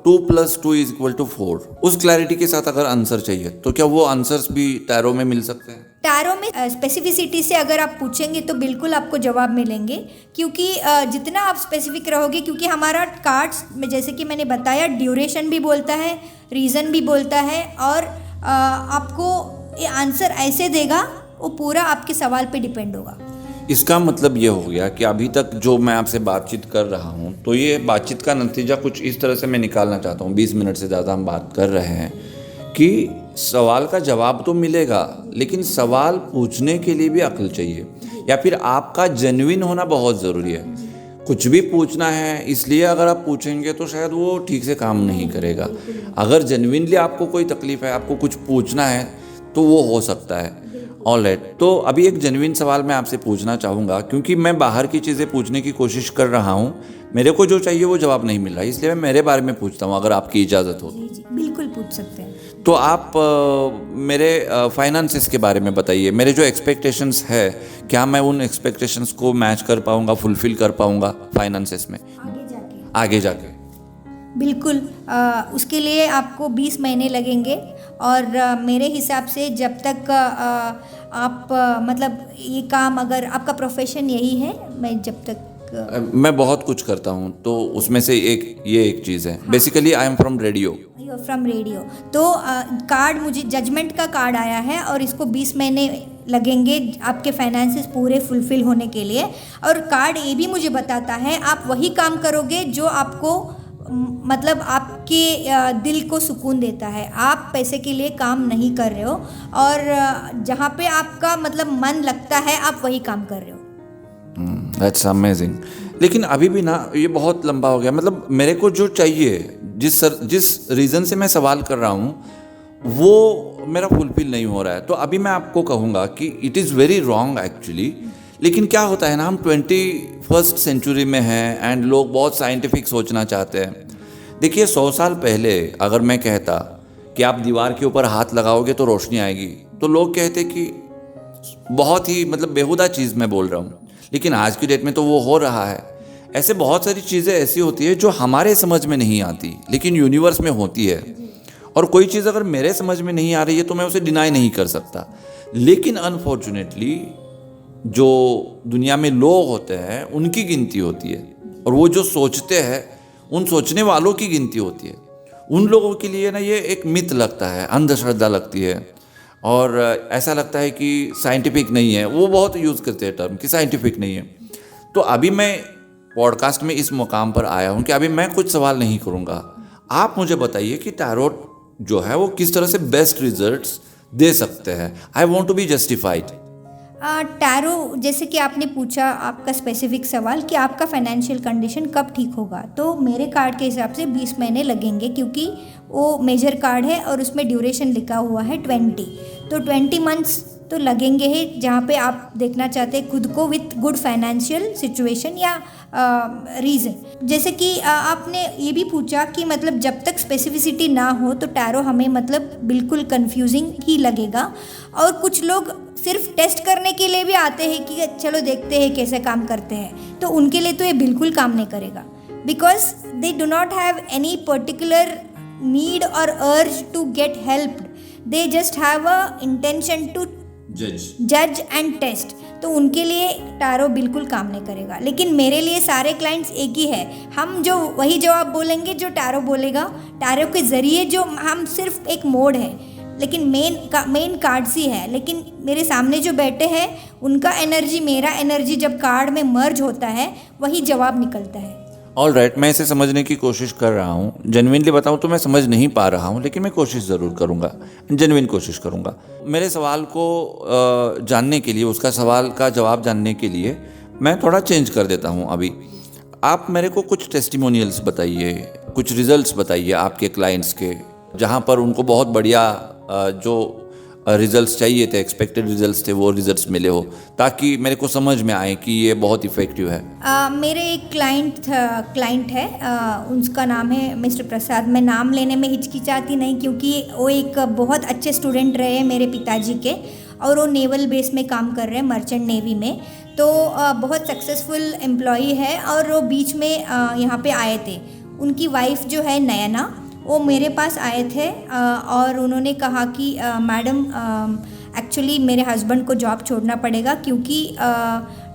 2 + 2 = 4 उस क्लैरिटी के साथ अगर आंसर चाहिए तो क्या वो आंसर्स भी टैरो में मिल सकते हैं? टैरो में स्पेसिफिसिटी से अगर आप पूछेंगे तो बिल्कुल आपको जवाब मिलेंगे, क्योंकि जितना आप स्पेसिफिक रहोगे, क्योंकि हमारा कार्ड्स में जैसे कि मैंने बताया ड्यूरेशन भी बोलता है, रीज़न भी बोलता है, और आपको ये आंसर ऐसे देगा, वो पूरा आपके सवाल पे डिपेंड होगा। इसका मतलब ये हो गया कि अभी तक जो मैं आपसे बातचीत कर रहा हूँ तो ये बातचीत का नतीजा कुछ इस तरह से मैं निकालना चाहता हूँ। 20 मिनट से ज़्यादा हम बात कर रहे हैं कि सवाल का जवाब तो मिलेगा, लेकिन सवाल पूछने के लिए भी अक्ल चाहिए, या फिर आपका जेन्युइन होना बहुत ज़रूरी है। कुछ भी पूछना है इसलिए अगर आप पूछेंगे तो शायद वो ठीक से काम नहीं करेगा। अगर जेन्युइनली आपको कोई तकलीफ़ है, आपको कुछ पूछना है, तो वो हो सकता है। ऑलराइट, तो अभी एक जेन्युइन सवाल मैं आपसे पूछना चाहूँगा, क्योंकि मैं बाहर की चीज़ें पूछने की कोशिश कर रहा हूँ, मेरे को जो चाहिए वो जवाब नहीं मिल रहा, इसलिए मैं मेरे बारे में पूछता हूँ, अगर आपकी इजाज़त हो। जी बिल्कुल पूछ सकते हैं। तो आप मेरे फाइनेंसेस के बारे में बताइए। मेरे जो एक्सपेक्टेशंस है, क्या मैं उन एक्सपेक्टेशंस को मैच कर पाऊँगा, फुलफिल कर पाऊँगा फाइनेंसेस में आगे जाके? बिल्कुल, उसके लिए आपको 20 महीने लगेंगे, और मेरे हिसाब से जब तक आप मतलब ये काम, अगर आपका प्रोफेशन यही है, मैं जब तक मैं बहुत कुछ करता हूँ, तो उसमें से एक चीज़ है। Basically I am from radio. From radio. तो कार्ड, मुझे जजमेंट का कार्ड आया है और इसको 20 महीने लगेंगे आपके फाइनेंसेस पूरे फुलफिल होने के लिए। और कार्ड ये भी मुझे बताता है आप वही काम करोगे जो आपको मतलब आपके दिल को सुकून देता है। आप पैसे के लिए काम नहीं कर रहे हो, और जहाँ पे आपका मतलब मन लगता है आप वही काम कर रहे हो। That's amazing. लेकिन अभी भी ना ये बहुत लंबा हो गया। मतलब मेरे को जो चाहिए, जिस रीज़न से मैं सवाल कर रहा हूँ, वो मेरा फुलफिल नहीं हो रहा है। तो अभी मैं आपको कहूँगा कि it is very wrong actually. लेकिन क्या होता है ना, हम 21st सेंचुरी में हैं एंड लोग बहुत साइंटिफिक सोचना चाहते हैं। देखिए 100 साल पहले अगर मैं कहता कि आप दीवार के ऊपर हाथ लगाओगे तो रोशनी आएगी, तो लोग कहते कि बहुत ही मतलब बेहुदा चीज़ मैं बोल रहा हूँ, लेकिन आज की डेट में तो वो हो रहा है। ऐसे बहुत सारी चीज़ें ऐसी होती है जो हमारे समझ में नहीं आती लेकिन यूनिवर्स में होती है, और कोई चीज़ अगर मेरे समझ में नहीं आ रही है तो मैं उसे डिनाई नहीं कर सकता। लेकिन अनफॉर्चुनेटली जो दुनिया में लोग होते हैं उनकी गिनती होती है, और वो जो सोचते हैं उन सोचने वालों की गिनती होती है। उन लोगों के लिए ना ये एक मिथ लगता है, अंधश्रद्धा लगती है, और ऐसा लगता है कि साइंटिफिक नहीं है। वो बहुत यूज़ करते हैं टर्म कि साइंटिफिक नहीं है। तो अभी मैं पॉडकास्ट में इस मुकाम पर आया हूँ कि अभी मैं कुछ सवाल नहीं करूँगा। आप मुझे बताइए कि टैरोट जो है वो किस तरह से बेस्ट रिजल्ट्स दे सकते हैं। I want to be justified. Tarot, जैसे कि आपने पूछा आपका स्पेसिफिक सवाल कि आपका फाइनेंशियल कंडीशन कब ठीक होगा, तो मेरे कार्ड के हिसाब से 20 महीने लगेंगे, क्योंकि वो मेजर कार्ड है और उसमें ड्यूरेशन लिखा हुआ है 20, तो 20 मंथ्स तो लगेंगे ही, जहाँ पे आप देखना चाहते हैं खुद को विथ गुड फाइनेंशियल सिचुएशन या रीज़न। जैसे कि आपने ये भी पूछा कि मतलब जब तक स्पेसिफिसिटी ना हो तो टैरो हमें मतलब बिल्कुल कंफ्यूजिंग ही लगेगा, और कुछ लोग सिर्फ टेस्ट करने के लिए भी आते हैं कि चलो देखते हैं कैसे काम करते हैं, तो उनके लिए तो ये बिल्कुल काम नहीं करेगा, because they do not have any particular need और urge to get helped, they just have a intention to जज एंड टेस्ट, तो उनके लिए टैरो बिल्कुल काम नहीं करेगा। लेकिन मेरे लिए सारे क्लाइंट्स एक ही है, हम जो वही जवाब बोलेंगे जो टैरो बोलेगा। टैरो के ज़रिए जो हम सिर्फ एक मोड है, लेकिन मेन कार्ड्स ही है, लेकिन मेरे सामने जो बैठे हैं उनका एनर्जी मेरा एनर्जी जब कार्ड में मर्ज होता है वही जवाब निकलता है। ऑल राइट, मैं इसे समझने की कोशिश कर रहा हूँ। जेन्युइनली बताऊँ तो मैं समझ नहीं पा रहा हूँ, लेकिन मैं कोशिश ज़रूर करूँगा, जेन्युइन कोशिश करूँगा। मेरे सवाल को जानने के लिए, उसका सवाल का जवाब जानने के लिए मैं थोड़ा चेंज कर देता हूँ। अभी आप मेरे को कुछ टेस्टिमोनियल्स बताइए, कुछ रिजल्ट्स बताइए आपके क्लाइंट्स के, जहाँ पर उनको बहुत बढ़िया जो रिजल्ट्स चाहिए थे, एक्सपेक्टेड रिजल्ट्स थे, वो रिजल्ट्स मिले हो, ताकि मेरे को समझ में आए कि ये बहुत इफ़ेक्टिव है। मेरे एक क्लाइंट है, उसका नाम है मिस्टर प्रसाद। मैं नाम लेने में हिचकिचाती नहीं, क्योंकि वो एक बहुत अच्छे स्टूडेंट रहे हैं मेरे पिताजी के, और वो नेवल बेस में काम कर रहे हैं, मर्चेंट नेवी में, तो बहुत सक्सेसफुल एम्प्लॉई है। और वो बीच में यहाँ पे आए थे, उनकी वाइफ जो है नयना, वो मेरे पास आए थे और उन्होंने कहा कि मैडम एक्चुअली मेरे हस्बैंड को जॉब छोड़ना पड़ेगा, क्योंकि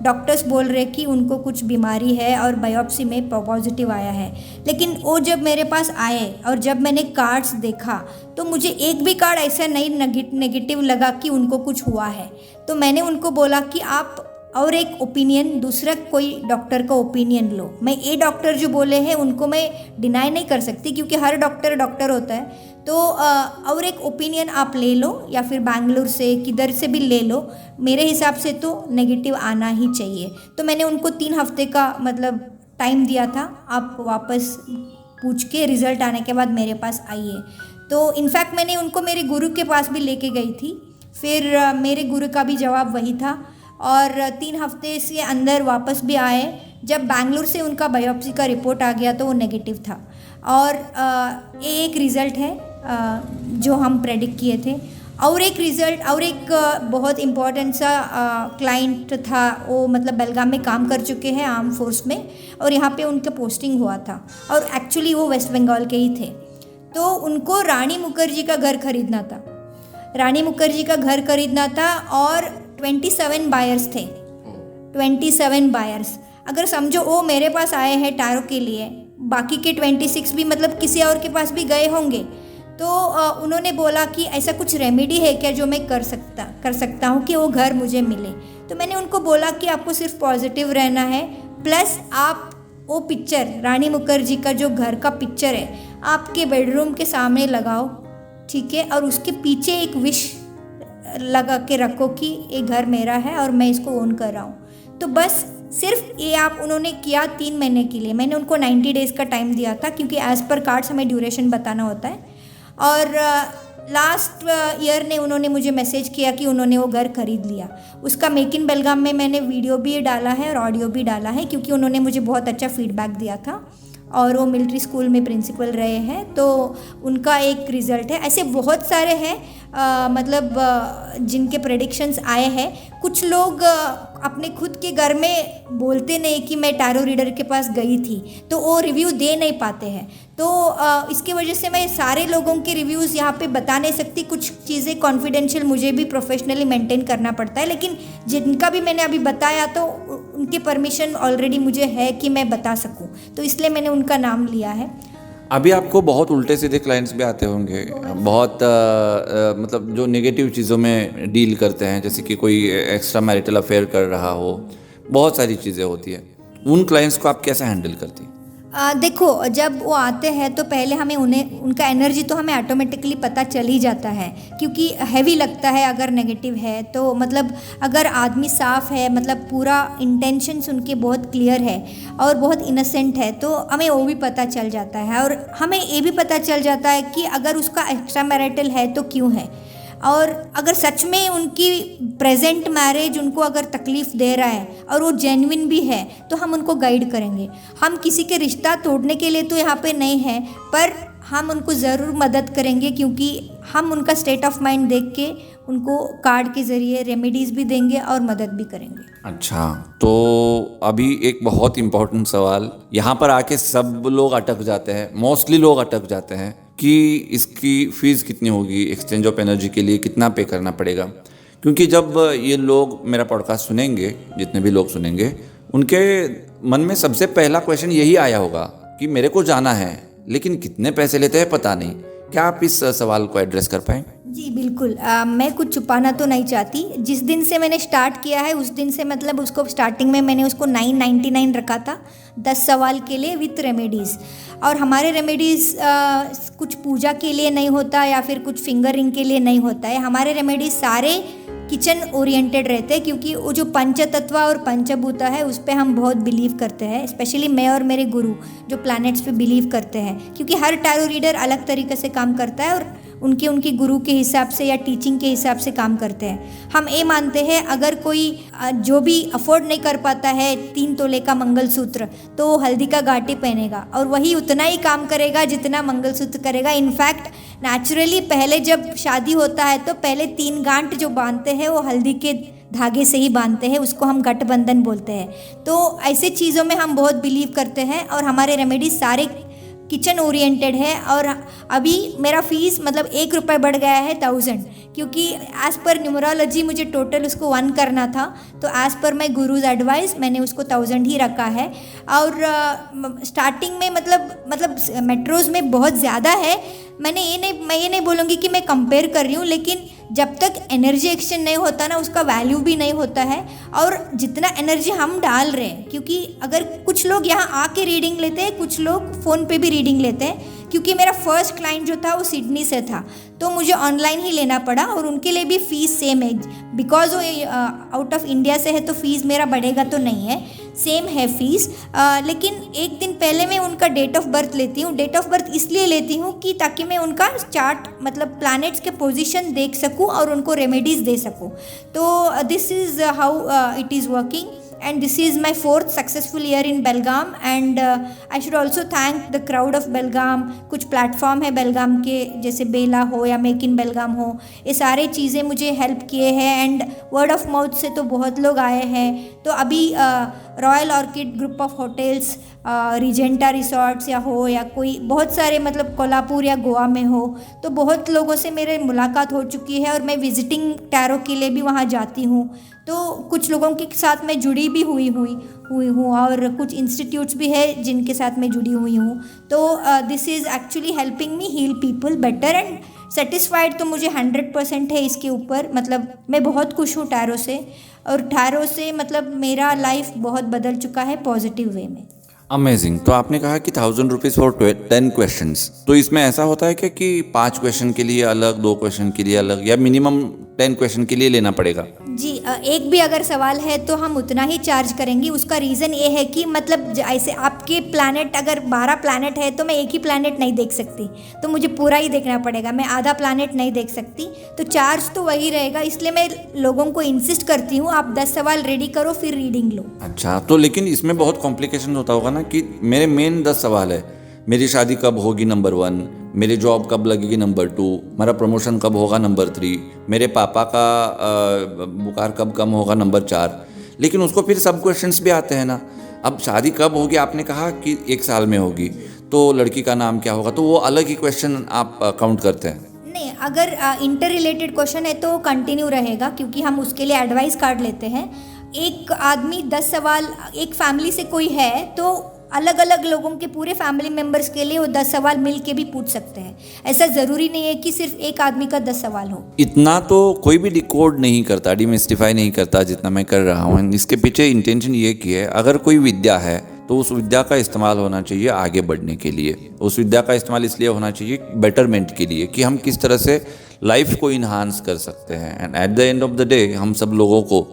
डॉक्टर्स बोल रहे कि उनको कुछ बीमारी है और बायोप्सी में पॉजिटिव आया है। लेकिन वो जब मेरे पास आए और जब मैंने कार्ड्स देखा तो मुझे एक भी कार्ड ऐसा नहीं नेगेटिव लगा कि उनको कुछ हुआ है। तो मैंने उनको बोला कि आप और एक ओपिनियन, दूसरा कोई डॉक्टर का ओपिनियन लो। मैं ये डॉक्टर जो बोले हैं उनको मैं डिनाई नहीं कर सकती, क्योंकि हर डॉक्टर होता है। तो और एक ओपिनियन आप ले लो, या फिर बैंगलोर से किधर से भी ले लो, मेरे हिसाब से तो नेगेटिव आना ही चाहिए। तो मैंने उनको 3 हफ्ते का मतलब टाइम दिया था, आप वापस पूछ के रिज़ल्ट आने के बाद मेरे पास आइए। तो इनफैक्ट मैंने उनको मेरे गुरु के पास भी लेके गई थी, फिर मेरे गुरु का भी जवाब वही था, और 3 हफ्ते से अंदर वापस भी आए। जब बैंगलोर से उनका बायोप्सी का रिपोर्ट आ गया तो वो नेगेटिव था। और एक रिज़ल्ट है जो हम प्रेडिक्ट किए थे। और एक रिज़ल्ट, और एक बहुत इम्पॉर्टेंट सा क्लाइंट था, वो मतलब बेलगाम में काम कर चुके हैं आर्म फोर्स में, और यहाँ पे उनका पोस्टिंग हुआ था, और एक्चुअली वो वेस्ट बंगाल के ही थे। तो उनको रानी मुखर्जी का घर खरीदना था, रानी मुखर्जी का घर खरीदना था, और 27 बायर्स थे, 27 बायर्स। अगर समझो वो मेरे पास आए हैं टैरो के लिए, बाकी के 26 भी मतलब किसी और के पास भी गए होंगे, तो उन्होंने बोला कि ऐसा कुछ रेमेडी है क्या जो मैं कर सकता हूँ कि वो घर मुझे मिले। तो मैंने उनको बोला कि आपको सिर्फ पॉजिटिव रहना है, प्लस आप वो पिक्चर, रानी मुखर्जी का जो घर का पिक्चर है, आपके बेडरूम के सामने लगाओ, ठीक है, और उसके पीछे एक विश लगा के रखो कि ये घर मेरा है और मैं इसको ओन कर रहा हूँ। तो बस सिर्फ ये आप उन्होंने किया 3 महीने के लिए। मैंने उनको 90 डेज़ का टाइम दिया था, क्योंकि एज़ पर कार्ड्स हमें ड्यूरेशन बताना होता है। और लास्ट ईयर ने उन्होंने मुझे मैसेज किया कि उन्होंने वो घर खरीद लिया। उसका मेक इन बेलगाम में मैंने वीडियो भी डाला है और ऑडियो भी डाला है, क्योंकि उन्होंने मुझे बहुत अच्छा फीडबैक दिया था। और वो मिलिट्री स्कूल में प्रिंसिपल रहे हैं, तो उनका एक रिज़ल्ट है। ऐसे बहुत सारे हैं जिनके प्रेडिक्शंस आए हैं। कुछ लोग अपने खुद के घर में बोलते नहीं कि मैं टैरो रीडर के पास गई थी, तो वो रिव्यू दे नहीं पाते हैं। तो इसके वजह से मैं सारे लोगों के रिव्यूज़ यहाँ पे बता नहीं सकती। कुछ चीज़ें कॉन्फिडेंशियल मुझे भी प्रोफेशनली मेंटेन करना पड़ता है, लेकिन जिनका भी मैंने अभी बताया तो उनके परमिशन ऑलरेडी मुझे है कि मैं बता सकूँ, तो इसलिए मैंने उनका नाम लिया है। अभी आपको बहुत उल्टे सीधे क्लाइंट्स भी आते होंगे, बहुत मतलब जो नेगेटिव चीज़ों में डील करते हैं, जैसे कि कोई एक्स्ट्रा मैरिटल अफेयर कर रहा हो, बहुत सारी चीज़ें होती हैं। उन क्लाइंट्स को आप कैसे हैंडल करती हैं? देखो, जब वो आते हैं तो पहले हमें उनका एनर्जी तो हमें ऑटोमेटिकली पता चल ही जाता है, क्योंकि हैवी लगता है अगर नेगेटिव है तो। अगर आदमी साफ़ है, पूरा इंटेंशंस उनके बहुत क्लियर है और बहुत इनोसेंट है, तो हमें वो भी पता चल जाता है। और हमें ये भी पता चल जाता है कि अगर उसका एक्स्ट्रा मैरिटल है तो क्यों है, और अगर सच में उनकी प्रेजेंट मैरिज उनको अगर तकलीफ़ दे रहा है और वो जेन्युइन भी है, तो हम उनको गाइड करेंगे। हम किसी के रिश्ता तोड़ने के लिए तो यहाँ पे नहीं हैं, पर हम उनको ज़रूर मदद करेंगे, क्योंकि हम उनका स्टेट ऑफ माइंड देख के उनको कार्ड के ज़रिए रेमेडीज़ भी देंगे और मदद भी करेंगे। अच्छा, तो अभी एक बहुत इम्पोर्टेंट सवाल यहाँ पर आके सब लोग अटक जाते हैं, मोस्टली लोग अटक जाते हैं कि इसकी फ़ीस कितनी होगी, एक्सचेंज ऑफ एनर्जी के लिए कितना पे करना पड़ेगा। क्योंकि जब ये लोग मेरा पॉडकास्ट सुनेंगे, जितने भी लोग सुनेंगे, उनके मन में सबसे पहला क्वेश्चन यही आया होगा कि मेरे को जाना है, लेकिन कितने पैसे लेते हैं पता नहीं। क्या आप इस सवाल को एड्रेस कर पाएँ? जी बिल्कुल। मैं कुछ छुपाना तो नहीं चाहती। जिस दिन से मैंने स्टार्ट किया है उस दिन से उसको स्टार्टिंग में मैंने उसको 999 रखा था 10 सवाल के लिए विथ रेमेडीज़। और हमारे रेमेडीज़ कुछ पूजा के लिए नहीं होता या फिर कुछ फिंगरिंग के लिए नहीं होता है। हमारे रेमेडीज़ सारे किचन ओरिएंटेड रहते हैं, क्योंकि वो जो पंचतत्व और पंचभूता है उस पर हम बहुत बिलीव करते हैं। स्पेशली मैं और मेरे गुरु जो प्लैनेट्स पे बिलीव करते हैं, क्योंकि हर टैरो रीडर अलग तरीके से काम करता है और उनके गुरु के हिसाब से या टीचिंग के हिसाब से काम करते हैं। हम ये मानते हैं अगर कोई जो भी अफोर्ड नहीं कर पाता है 3 तोले का मंगलसूत्र, तो वो हल्दी का घाटी पहनेगा और वही उतना ही काम करेगा जितना मंगलसूत्र करेगा। इनफैक्ट नेचुरली पहले जब शादी होता है तो पहले 3 गांठ जो बांधते हैं वो हल्दी के धागे से ही बांधते हैं, उसको हम गठबंधन बोलते हैं। तो ऐसे चीज़ों में हम बहुत बिलीव करते हैं और हमारे रेमेडी सारे किचन ओरिएंटेड है। और अभी मेरा फ़ीस 1 रुपये बढ़ गया है 1000, क्योंकि एज़ पर न्यूमरोलॉजी मुझे टोटल उसको 1 करना था, तो एज़ पर माई गुरुज़ एडवाइस मैंने उसको 1000 ही रखा है। और स्टार्टिंग में मेट्रोज़ में बहुत ज़्यादा है। मैं ये नहीं बोलूँगी कि मैं कंपेयर कर रही हूँ, लेकिन जब तक एनर्जी एक्सचेंज नहीं होता ना, उसका वैल्यू भी नहीं होता है। और जितना एनर्जी हम डाल रहे हैं, क्योंकि अगर कुछ लोग यहाँ आके रीडिंग लेते हैं, कुछ लोग फ़ोन पे भी रीडिंग लेते हैं, क्योंकि मेरा फर्स्ट क्लाइंट जो था वो सिडनी से था, तो मुझे ऑनलाइन ही लेना पड़ा और उनके लिए भी फ़ीस सेम है। बिकॉज वो आउट ऑफ इंडिया से है तो फीस मेरा बढ़ेगा तो नहीं है, सेम है फ़ीस। लेकिन एक दिन पहले मैं उनका डेट ऑफ बर्थ लेती हूँ। डेट ऑफ बर्थ इसलिए लेती हूँ कि ताकि मैं उनका चार्ट प्लैनेट्स के पोजीशन देख सकूँ और उनको रेमेडीज़ दे सकूँ। तो this is how it is working. And this is my 4th successful year in Belgaum, and I should also thank the crowd of Belgaum। कुछ प्लेटफॉर्म है बेलगाम के, जैसे बेला हो या मेक इन बेलगाम हो, ये सारे चीज़ें मुझे हेल्प किए हैं। एंड वर्ड ऑफ माउथ से तो बहुत लोग आए हैं। तो अभी royal orchid group of hotels, Regenta resorts या कोई बहुत सारे कोल्हापुर या गोवा में हो, तो बहुत लोगों से मेरे मुलाकात हो चुकी है और मैं विजिटिंग टैरो के लिए भी वहाँ जाती हूँ। तो कुछ लोगों के साथ मैं जुड़ी भी हुई हूँ और कुछ इंस्टीट्यूट्स भी है जिनके साथ मैं जुड़ी हुई हूँ। तो this is actually helping me heal people better. And satisfied तो मुझे 100% है इसके ऊपर। मैं बहुत खुश हूँ टैरो से, और टैरो से मेरा लाइफ बहुत बदल चुका है पॉजिटिव वे में। अमेजिंग। तो आपने कहा कि 1000 रुपीज़ फॉर 10 क्वेश्चंस, तो इसमें ऐसा होता है क्या कि 5 क्वेश्चन के लिए अलग, 2 क्वेश्चन के लिए अलग, या मिनिमम 10 क्वेश्चन के लिए लेना पड़ेगा? जी, एक भी अगर सवाल है तो हम उतना ही चार्ज करेंगे। उसका रीज़न ये है कि ऐसे आपके प्लैनेट अगर 12 प्लैनेट है तो मैं एक ही प्लैनेट नहीं देख सकती, तो मुझे पूरा ही देखना पड़ेगा। मैं आधा प्लैनेट नहीं देख सकती, तो चार्ज तो वही रहेगा। इसलिए मैं लोगों को इंसिस्ट करती हूँ आप 10 सवाल रेडी करो फिर रीडिंग लो। अच्छा, तो लेकिन इसमें बहुत कॉम्प्लिकेशन होता होगा ना कि मेरे मेन 10 सवाल है। मेरी शादी कब होगी नंबर 1, मेरी जॉब कब लगेगी नंबर 2, मेरा प्रमोशन कब होगा नंबर 3, मेरे पापा का बुखार कब कम होगा नंबर 4। लेकिन उसको फिर सब क्वेश्चंस भी आते हैं ना। अब शादी कब होगी, आपने कहा कि 1 साल में होगी, तो लड़की का नाम क्या होगा, तो वो अलग ही क्वेश्चन आप काउंट करते हैं। नहीं, अगर इंटर रिलेटेड क्वेश्चन है तो कंटिन्यू रहेगा, क्योंकि हम उसके लिए एडवाइस कार्ड लेते हैं। एक आदमी 10 सवाल, एक फैमिली से कोई है तो अलग अलग लोगों के पूरे फैमिली मेम्बर्स के लिए वो 10 सवाल मिल के भी पूछ सकते हैं। ऐसा ज़रूरी नहीं है कि सिर्फ एक आदमी का 10 सवाल हो। इतना तो कोई भी डिकोड नहीं करता, डिमिस्टिफाई नहीं करता जितना मैं कर रहा हूँ। इसके पीछे इंटेंशन ये कि है, अगर कोई विद्या है तो उस विद्या का इस्तेमाल होना चाहिए आगे बढ़ने के लिए। उस विद्या का इस्तेमाल इसलिए होना चाहिए बेटरमेंट के लिए, कि हम किस तरह से लाइफ को इन्हांस कर सकते हैं। And at the end of the day हम सब लोगों को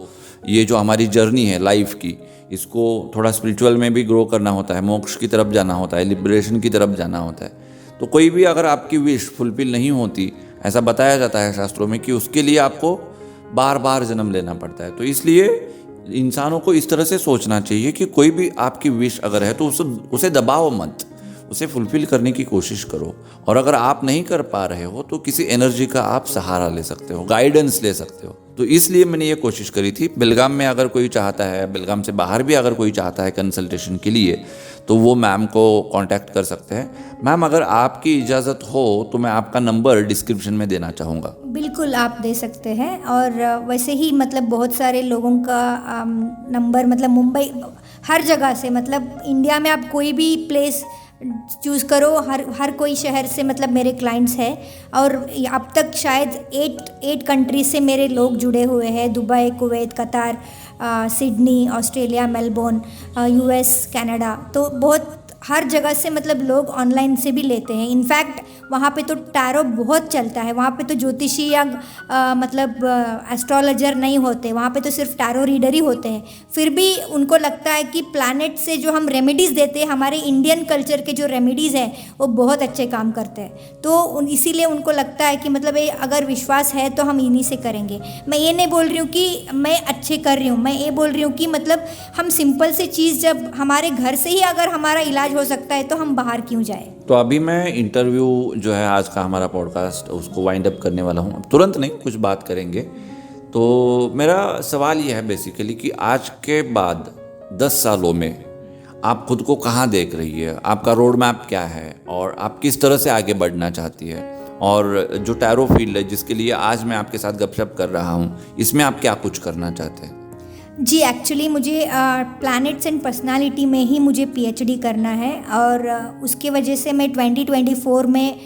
ये जो हमारी जर्नी है लाइफ की, इसको थोड़ा स्पिरिचुअल में भी ग्रो करना होता है, मोक्ष की तरफ जाना होता है, लिबरेशन की तरफ जाना होता है। तो कोई भी अगर आपकी विश फुलफिल नहीं होती, ऐसा बताया जाता है शास्त्रों में कि उसके लिए आपको बार बार जन्म लेना पड़ता है। तो इसलिए इंसानों को इस तरह से सोचना चाहिए कि कोई भी आपकी विश अगर है तो उसे दबाओ मत, उसे फुलफिल करने की कोशिश करो। और अगर आप नहीं कर पा रहे हो तो किसी एनर्जी का आप सहारा ले सकते हो, गाइडेंस ले सकते हो। तो इसलिए मैंने ये कोशिश करी थी। बेलगाम में अगर कोई चाहता है, बेलगाम से बाहर भी अगर कोई चाहता है कंसल्टेशन के लिए, तो वो मैम को कांटेक्ट कर सकते हैं। मैम, अगर आपकी इजाज़त हो तो मैं आपका नंबर डिस्क्रिप्शन में देना चाहूँगा। बिल्कुल आप दे सकते हैं। और वैसे ही मतलब बहुत सारे लोगों का नंबर, मतलब मुंबई, हर जगह से, मतलब इंडिया में आप कोई भी प्लेस चूज़ करो, हर कोई शहर से मतलब मेरे क्लाइंट्स हैं। और अब तक शायद 8 कंट्री से मेरे लोग जुड़े हुए हैं। दुबई, कुवैत, कतार, Sydney, Australia, Melbourne, US, Canada. तो बहुत हर जगह से मतलब लोग ऑनलाइन से भी लेते हैं। इनफैक्ट वहाँ पे तो टैरो बहुत चलता है। वहाँ पे तो ज्योतिषी या मतलब एस्ट्रोलॉजर नहीं होते, वहाँ पे तो सिर्फ टैरो रीडर ही होते हैं। फिर भी उनको लगता है कि प्लैनेट से जो हम रेमेडीज़ देते हैं, हमारे इंडियन कल्चर के जो रेमेडीज़ हैं वो बहुत अच्छे काम करते हैं। तो इसीलिए उनको लगता है कि मतलब ये अगर विश्वास है तो हम इन्हीं से करेंगे। मैं ये नहीं बोल रही हूँ कि मैं अच्छे कर रही हूँ, मैं ये बोल रही हूँ कि मतलब हम सिंपल से चीज़, जब हमारे घर से ही अगर हमारा इलाज हो सकता है तो हम बाहर क्यों जाए। तो अभी मैं इंटरव्यू जो है आज का हमारा पॉडकास्ट, उसको वाइंड अप करने वाला हूँ। तुरंत नहीं, कुछ बात करेंगे। तो मेरा सवाल ये है बेसिकली कि आज के बाद 10 सालों में आप खुद को कहाँ देख रही है, आपका रोड मैप क्या है, और आप किस तरह से आगे बढ़ना चाहती है, और जो टैरो फील्ड है जिसके लिए आज मैं आपके साथ गपशप कर रहा हूँ, इसमें आप क्या कुछ करना चाहते हैं? जी, एक्चुअली मुझे प्लैनेट्स एंड पर्सनालिटी में ही मुझे पीएचडी करना है। और उसके वजह से मैं 2024 में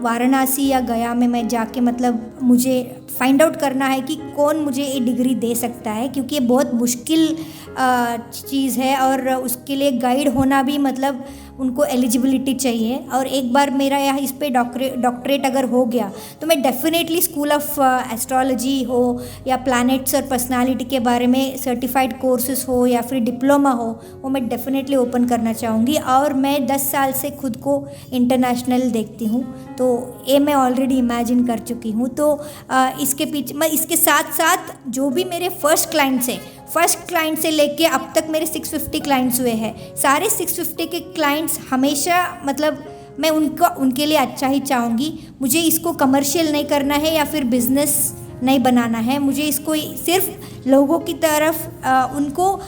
वाराणसी या गया में मैं जाके मतलब मुझे फाइंड आउट करना है कि कौन मुझे ये डिग्री दे सकता है, क्योंकि ये बहुत मुश्किल चीज़ है। और उसके लिए गाइड होना भी मतलब उनको एलिजिबिलिटी चाहिए। और एक बार मेरा यहाँ इस पे डॉक्टरेट अगर हो गया तो मैं डेफिनेटली स्कूल ऑफ एस्ट्रोलॉजी हो या प्लैनेट्स और पर्सनालिटी के बारे में सर्टिफाइड कोर्सेज हो या फिर डिप्लोमा हो, वो मैं डेफिनेटली ओपन करना चाहूँगी। और मैं 10 साल से खुद को इंटरनेशनल देखती हूँ, तो ये मैं ऑलरेडी इमेजिन कर चुकी हूँ। तो इसके पीछे मैं, इसके साथ साथ जो भी मेरे फर्स्ट क्लाइंट से लेके अब तक मेरे 650 क्लाइंट्स हुए हैं, सारे 650 के क्लाइंट्स हमेशा मतलब मैं उनके लिए अच्छा ही चाहूँगी। मुझे इसको कमर्शियल नहीं करना है या फिर बिजनेस नहीं बनाना है। मुझे इसको सिर्फ लोगों की तरफ उनको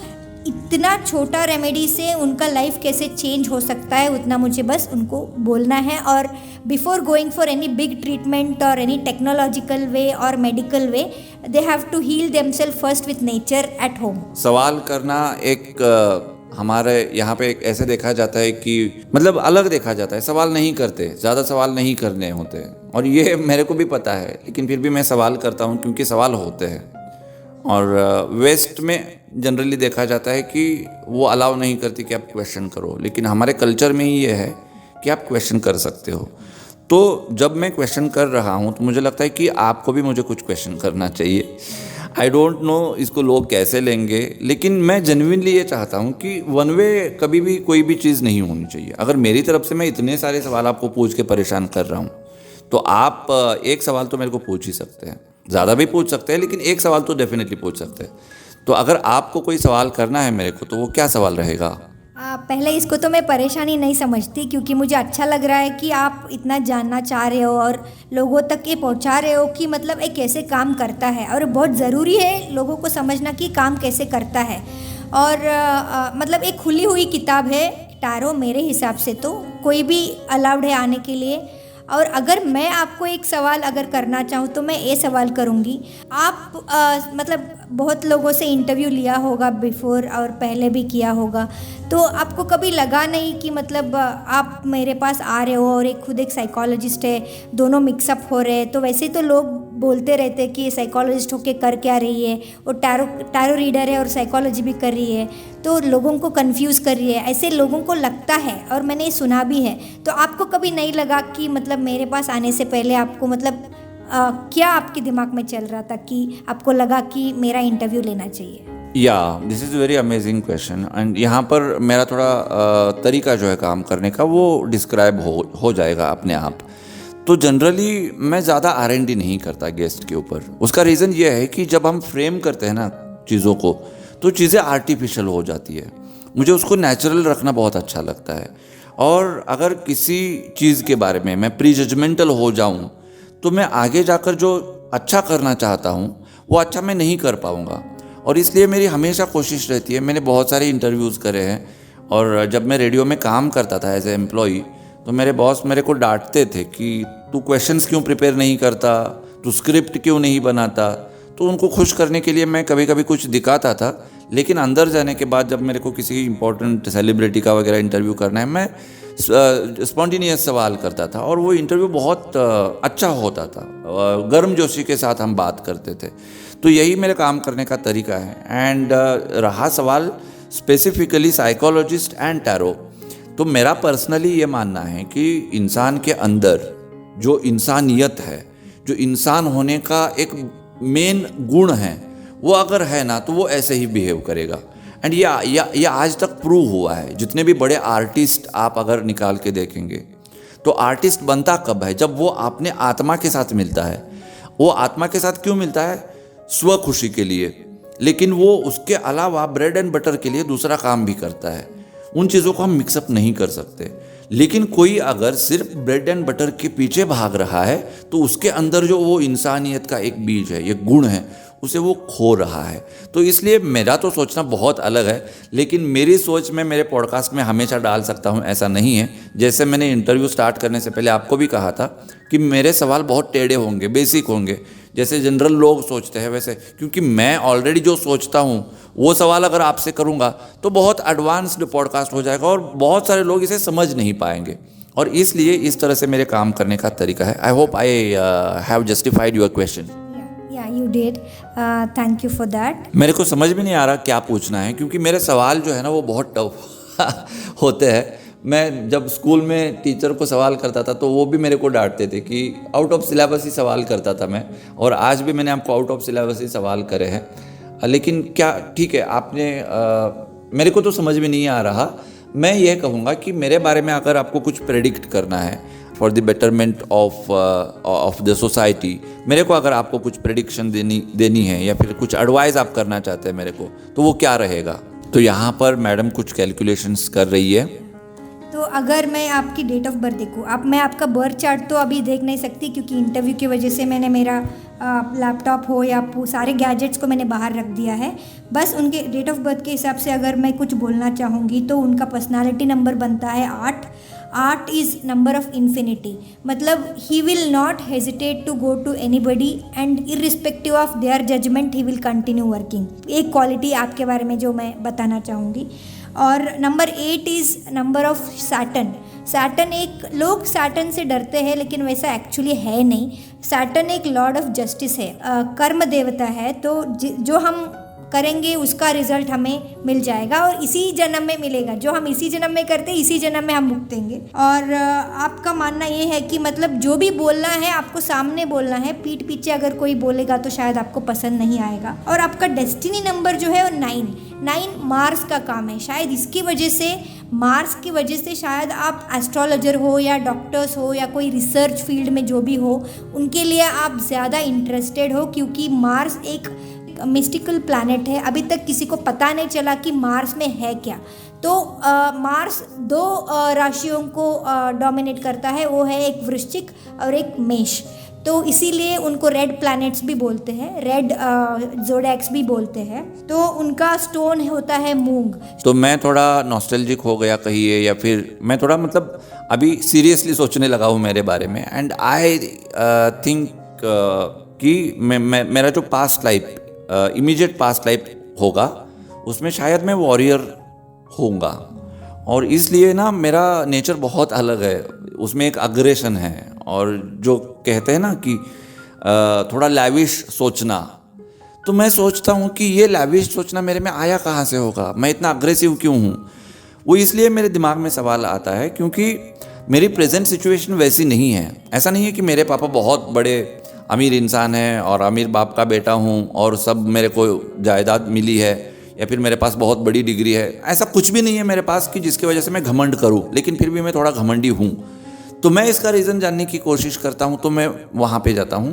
इतना छोटा रेमेडी से उनका लाइफ कैसे चेंज हो सकता है उतना मुझे बस उनको बोलना है। और before going for any big treatment और एनी टेक्नोलॉजिकल वे और medical way, they have to heal themselves first with nature at home. सवाल करना एक हमारे यहाँ पे एक ऐसे देखा जाता है कि मतलब अलग देखा जाता है, सवाल नहीं करते, ज़्यादा सवाल नहीं करने होते। और ये मेरे को भी पता है, लेकिन फिर भी मैं सवाल करता हूँ क्योंकि सवाल होते हैं। और वेस्ट में जनरली देखा जाता है कि वो अलाउ नहीं करती कि आप क्वेश्चन करो, लेकिन हमारे कल्चर में ही ये है कि आप क्वेश्चन कर सकते हो। तो जब मैं क्वेश्चन कर रहा हूँ तो मुझे लगता है कि आपको भी मुझे कुछ क्वेश्चन करना चाहिए। आई डोंट नो इसको लोग कैसे लेंगे, लेकिन मैं जेन्युइनली ये चाहता हूँ कि वन वे कभी भी कोई भी चीज़ नहीं होनी चाहिए। अगर मेरी तरफ से मैं इतने सारे सवाल आपको पूछ के परेशान कर रहा हूँ, तो आप एक सवाल तो मेरे को पूछ ही सकते हैं, ज़्यादा भी पूछ सकते हैं, लेकिन एक सवाल तो डेफिनेटली पूछ सकते हैं। तो अगर आपको कोई सवाल करना है मेरे को, तो वो क्या सवाल रहेगा? पहले इसको तो मैं परेशानी नहीं समझती, क्योंकि मुझे अच्छा लग रहा है कि आप इतना जानना चाह रहे हो और लोगों तक ये पहुंचा रहे हो कि मतलब ये कैसे काम करता है, और बहुत ज़रूरी है लोगों को समझना कि काम कैसे करता है। और मतलब एक खुली हुई किताब है टैरो, मेरे हिसाब से तो कोई भी अलाउड है आने के लिए। और अगर मैं आपको एक सवाल अगर करना चाहूँ तो मैं ये सवाल करूँगी, आप मतलब बहुत लोगों से इंटरव्यू लिया होगा बिफोर और पहले भी किया होगा, तो आपको कभी लगा नहीं कि मतलब आप मेरे पास आ रहे हो और एक खुद एक साइकोलॉजिस्ट है, दोनों मिक्सअप हो रहे हैं। तो वैसे तो लोग बोलते रहते हैं कि ये साइकोलॉजिस्ट होके कर क्या रही है, वो टैरो रीडर है और साइकोलॉजी भी कर रही है, तो लोगों को कंफ्यूज कर रही है, ऐसे लोगों को लगता है और मैंने ये सुना भी है। तो आपको कभी नहीं लगा कि मतलब मेरे पास आने से पहले आपको मतलब क्या आपके दिमाग में चल रहा था कि आपको लगा कि मेरा इंटरव्यू लेना चाहिए? या this is very amazing question, and यहाँ पर मेरा थोड़ा तरीका जो है काम करने का वो डिस्क्राइब हो जाएगा अपने आप। तो जनरली मैं ज़्यादा R&D नहीं करता गेस्ट के ऊपर। उसका रीज़न ये है कि जब हम फ्रेम करते हैं ना चीज़ों को, तो चीज़ें आर्टिफिशियल हो जाती है। मुझे उसको नेचुरल रखना बहुत अच्छा लगता है। और अगर किसी चीज़ के बारे में मैं प्री जजमेंटल हो जाऊँ तो मैं आगे जाकर जो अच्छा करना चाहता हूँ वो अच्छा मैं नहीं कर पाऊँगा। और इसलिए मेरी हमेशा कोशिश रहती है, मैंने बहुत सारे इंटरव्यूज़ करे हैं, और जब मैं रेडियो में काम करता था एज ए एम्प्लॉई, तो मेरे बॉस मेरे को डांटते थे कि तू क्वेश्चंस क्यों प्रिपेयर नहीं करता, तू स्क्रिप्ट क्यों नहीं बनाता। तो उनको खुश करने के लिए मैं कभी कभी कुछ दिखाता था, लेकिन अंदर जाने के बाद जब मेरे को किसी इंपॉर्टेंट सेलिब्रिटी का वगैरह इंटरव्यू करना है, मैं स्पॉन्टेनियस सवाल करता था और वो इंटरव्यू बहुत अच्छा होता था। गर्मजोशी के साथ हम बात करते थे। तो यही मेरे काम करने का तरीका है। एंड रहा सवाल स्पेसिफिकली साइकोलॉजिस्ट एंड टैरो, तो मेरा पर्सनली ये मानना है कि इंसान के अंदर जो इंसानियत है, जो इंसान होने का एक मेन गुण है, वो अगर है ना तो वो ऐसे ही बिहेव करेगा। एंड ये आज तक प्रूव हुआ है। जितने भी बड़े आर्टिस्ट आप अगर निकाल के देखेंगे, तो आर्टिस्ट बनता कब है? जब वो अपने आत्मा के साथ मिलता है। वो आत्मा के साथ क्यों मिलता है? स्व खुशी के लिए। लेकिन वो उसके अलावा ब्रेड एंड बटर के लिए दूसरा काम भी करता है। उन चीज़ों को हम मिक्सअप नहीं कर सकते। लेकिन कोई अगर सिर्फ ब्रेड एंड बटर के पीछे भाग रहा है, तो उसके अंदर जो वो इंसानियत का एक बीज है, ये गुण है, उसे वो खो रहा है। तो इसलिए मेरा तो सोचना बहुत अलग है, लेकिन मेरी सोच में मेरे पॉडकास्ट में हमेशा डाल सकता हूँ ऐसा नहीं है। जैसे मैंने इंटरव्यू स्टार्ट करने से पहले आपको भी कहा था कि मेरे सवाल बहुत टेढ़े होंगे, बेसिक होंगे, जैसे जनरल लोग सोचते हैं वैसे, क्योंकि मैं ऑलरेडी जो सोचता हूँ वो सवाल अगर आपसे करूँगा तो बहुत एडवांस्ड पॉडकास्ट हो जाएगा और बहुत सारे लोग इसे समझ नहीं पाएंगे। और इसलिए इस तरह से मेरे काम करने का तरीका है। I hope I have justified your question. You did. Thank you for that. मेरे को समझ में नहीं आ रहा क्या पूछना है, क्योंकि मेरे सवाल जो है ना वो बहुत टफ होते हैं। मैं जब स्कूल में टीचर को सवाल करता था तो वो भी मेरे को डांटते थे कि आउट ऑफ सिलेबस ही सवाल करता था मैं, और आज भी मैंने आपको आउट ऑफ सिलेबस ही सवाल करे हैं। लेकिन क्या ठीक है, आपने मेरे को तो समझ में नहीं आ रहा। मैं यह कहूँगा कि मेरे बारे में अगर आपको कुछ प्रेडिक्ट करना है for the betterment of the society, मेरे को अगर आपको कुछ प्रेडिक्शन देनी है या फिर कुछ एडवाइस आप करना चाहते हैं मेरे को, तो वो क्या रहेगा? तो यहाँ पर मैडम कुछ कैलकुलेशंस कर रही है। तो अगर मैं आपकी डेट ऑफ बर्थ देखूँ, मैं आपका बर्थ चार्ट तो अभी देख नहीं सकती, क्योंकि इंटरव्यू की वजह से मैंने मेरा लैपटॉप हो या सारे गैजेट्स को मैंने बाहर रख दिया है। बस उनके डेट ऑफ बर्थ के हिसाब से अगर मैं कुछ बोलना चाहूँगी तो उनका पर्सनालिटी नंबर बनता है 8। 8 इज़ नंबर ऑफ इन्फिनिटी, मतलब he will not hesitate to go to anybody and irrespective of their judgement he will continue working. एक क्वालिटी आपके बारे में जो मैं बताना चाहूँगी। और number 8 is number of Saturn. Saturn एक लोग सैटर्न से डरते हैं, लेकिन वैसा एक्चुअली है नहीं। सैटर्न एक लॉर्ड ऑफ जस्टिस है, कर्म देवता है। तो जो हम करेंगे उसका रिजल्ट हमें मिल जाएगा और इसी जन्म में मिलेगा। जो हम इसी जन्म में करते हैं इसी जन्म में हम भुगतेंगे। और आपका मानना ये है कि मतलब जो भी बोलना है आपको सामने बोलना है, पीठ पीछे अगर कोई बोलेगा तो शायद आपको पसंद नहीं आएगा। और आपका डेस्टिनी नंबर जो है वो 9 मार्स का काम है। शायद इसकी वजह से, मार्स की वजह से शायद आप एस्ट्रोलॉजर हो या डॉक्टर्स हो या कोई रिसर्च फील्ड में जो भी हो, उनके लिए आप ज़्यादा इंटरेस्टेड हो, क्योंकि मार्स एक एक मिस्टिकल प्लैनेट है, अभी तक किसी को पता नहीं चला कि मार्स में है क्या। तो मार्स दो राशियों को डोमिनेट करता है, वो है एक वृश्चिक और एक मेष। तो इसीलिए उनको रेड प्लैनेट्स भी बोलते हैं, रेड ज़ोडिएक्स भी बोलते हैं। तो उनका स्टोन होता है मूंग। तो मैं थोड़ा नॉस्टैल्जिक हो गया कहिए, या फिर मैं थोड़ा मतलब अभी सीरियसली सोचने लगा हूँ मेरे बारे में। एंड आई थिंक कि मेरा जो past life, immediate past life होगा, उसमें शायद मैं वॉरियर होऊंगा। और इसलिए ना मेरा नेचर बहुत अलग है, उसमें एक अग्रेशन है। और जो कहते हैं ना कि थोड़ा लैविश सोचना, तो मैं सोचता हूँ कि ये लैविश सोचना मेरे में आया कहाँ से होगा, मैं इतना अग्रेसिव क्यों हूँ। वो इसलिए मेरे दिमाग में सवाल आता है क्योंकि मेरी प्रेजेंट सिचुएशन वैसी नहीं है। ऐसा नहीं है कि मेरे पापा बहुत बड़े अमीर इंसान हैं और अमीर बाप का बेटा हूँ और सब मेरे को जायदाद मिली है, या फिर मेरे पास बहुत बड़ी डिग्री है। ऐसा कुछ भी नहीं है मेरे पास कि जिसकी वजह से मैं घमंड करूं, लेकिन फिर भी मैं थोड़ा घमंडी हूं। तो मैं इसका रीज़न जानने की कोशिश करता हूं, तो मैं वहां पे जाता हूं।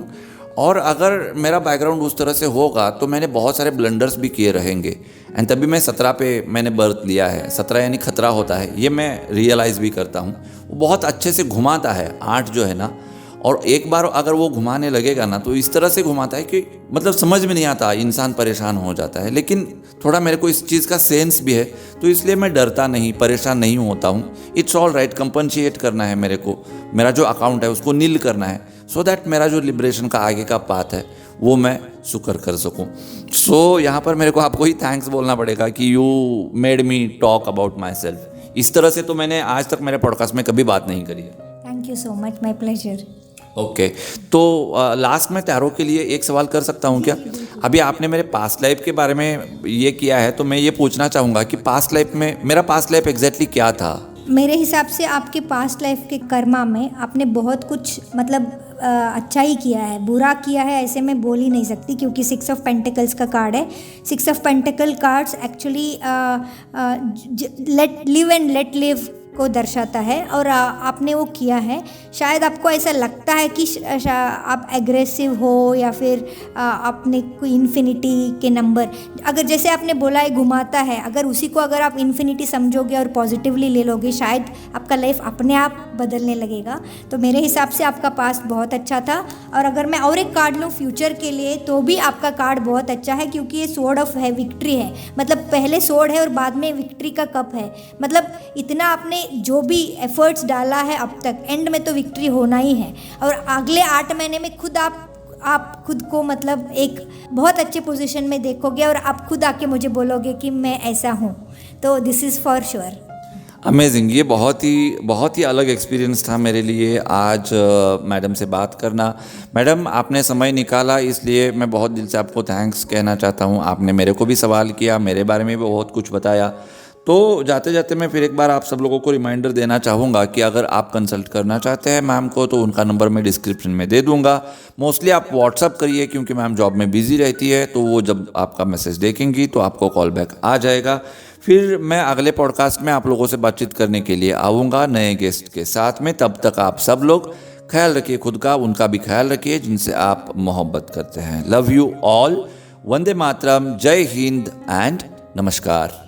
और अगर मेरा बैकग्राउंड उस तरह से होगा तो मैंने बहुत सारे ब्लंडर्स भी किए रहेंगे। एंड तभी मैं 17 पे मैंने बर्थ लिया है। 17 यानी खतरा होता है, ये मैं रियलाइज़ भी करता हूँ। वो बहुत अच्छे से घुमाता है 8 जो है ना, और एक बार अगर वो घुमाने लगेगा ना तो इस तरह से घुमाता है कि मतलब समझ में नहीं आता, इंसान परेशान हो जाता है। लेकिन थोड़ा मेरे को इस चीज़ का सेंस भी है, तो इसलिए मैं डरता नहीं, परेशान नहीं होता हूँ। इट्स ऑल राइट, कंपनशिएट करना है मेरे को, मेरा जो अकाउंट है उसको नील करना है, सो दैट मेरा जो लिबरेशन का आगे का पाथ है वो मैं सुकर कर सकूँ। सो यहाँ पर मेरे को आपको ही थैंक्स बोलना पड़ेगा कि you made me talk about my self. इस तरह से तो मैंने आज तक मेरे पॉडकास्ट में कभी बात नहीं करी है। Thank you so much, my pleasure. Okay, तो लास्ट में टैरो के लिए एक सवाल कर सकता हूँ क्या? अभी आपने मेरे पास्ट लाइफ के बारे में ये किया है, तो मैं ये पूछना चाहूँगा कि पास्ट लाइफ में मेरा पास्ट लाइफ एग्जैक्टली क्या था? मेरे हिसाब से आपके पास्ट लाइफ के कर्मा में आपने बहुत कुछ मतलब अच्छा ही किया है, बुरा किया है ऐसे मैं बोल ही नहीं सकती, क्योंकि 6 ऑफ पेंटिकल्स का कार्ड है। 6 of pentacle cards actually live and let live को दर्शाता है, और आपने वो किया है। शायद आपको ऐसा लगता है कि आप एग्रेसिव हो, या फिर आपने कोई इन्फिनिटी के नंबर, अगर जैसे आपने बोला है घुमाता है, अगर उसी को अगर आप इन्फिनिटी समझोगे और पॉजिटिवली ले लोगे, शायद आपका लाइफ अपने आप बदलने लगेगा। तो मेरे हिसाब से आपका पास्ट बहुत अच्छा था। और अगर मैं और एक कार्ड लूँ फ्यूचर के लिए, तो भी आपका कार्ड बहुत अच्छा है, क्योंकि ये स्वॉर्ड ऑफ है, विक्ट्री है। मतलब पहले स्वॉर्ड है और बाद में विक्ट्री का कप है। मतलब इतना आपने जो भी एफर्ट्स डाला है अब तक, एंड में तो विक्ट्री होना ही है। और अगले 8 महीने में खुद आप खुद को मतलब एक बहुत अच्छे पोजीशन में देखोगे, और आप खुद आके मुझे बोलोगे कि मैं ऐसा हूँ। तो this is for sure. Amazing, ये बहुत ही अलग एक्सपीरियंस था मेरे लिए आज मैडम से बात करना। मैडम, आपने समय निकाला, इसलिए मैं बहुत दिल से आपको थैंक्स कहना चाहता हूँ। आपने मेरे को भी सवाल किया, मेरे बारे में भी बहुत कुछ बताया। तो जाते जाते मैं फिर एक बार आप सब लोगों को रिमाइंडर देना चाहूँगा कि अगर आप कंसल्ट करना चाहते हैं मैम को, तो उनका नंबर मैं डिस्क्रिप्शन में दे दूँगा। मोस्टली आप व्हाट्सअप करिए, क्योंकि मैम जॉब में बिजी रहती है, तो वो जब आपका मैसेज देखेंगी तो आपको कॉल बैक आ जाएगा। फिर मैं अगले पॉडकास्ट में आप लोगों से बातचीत करने के लिए आऊँगा नए गेस्ट के साथ में। तब तक आप सब लोग ख्याल रखिए खुद का, उनका भी ख्याल रखिए जिनसे आप मोहब्बत करते हैं। Love you all. वंदे मातरम, जय हिंद एंड नमस्कार।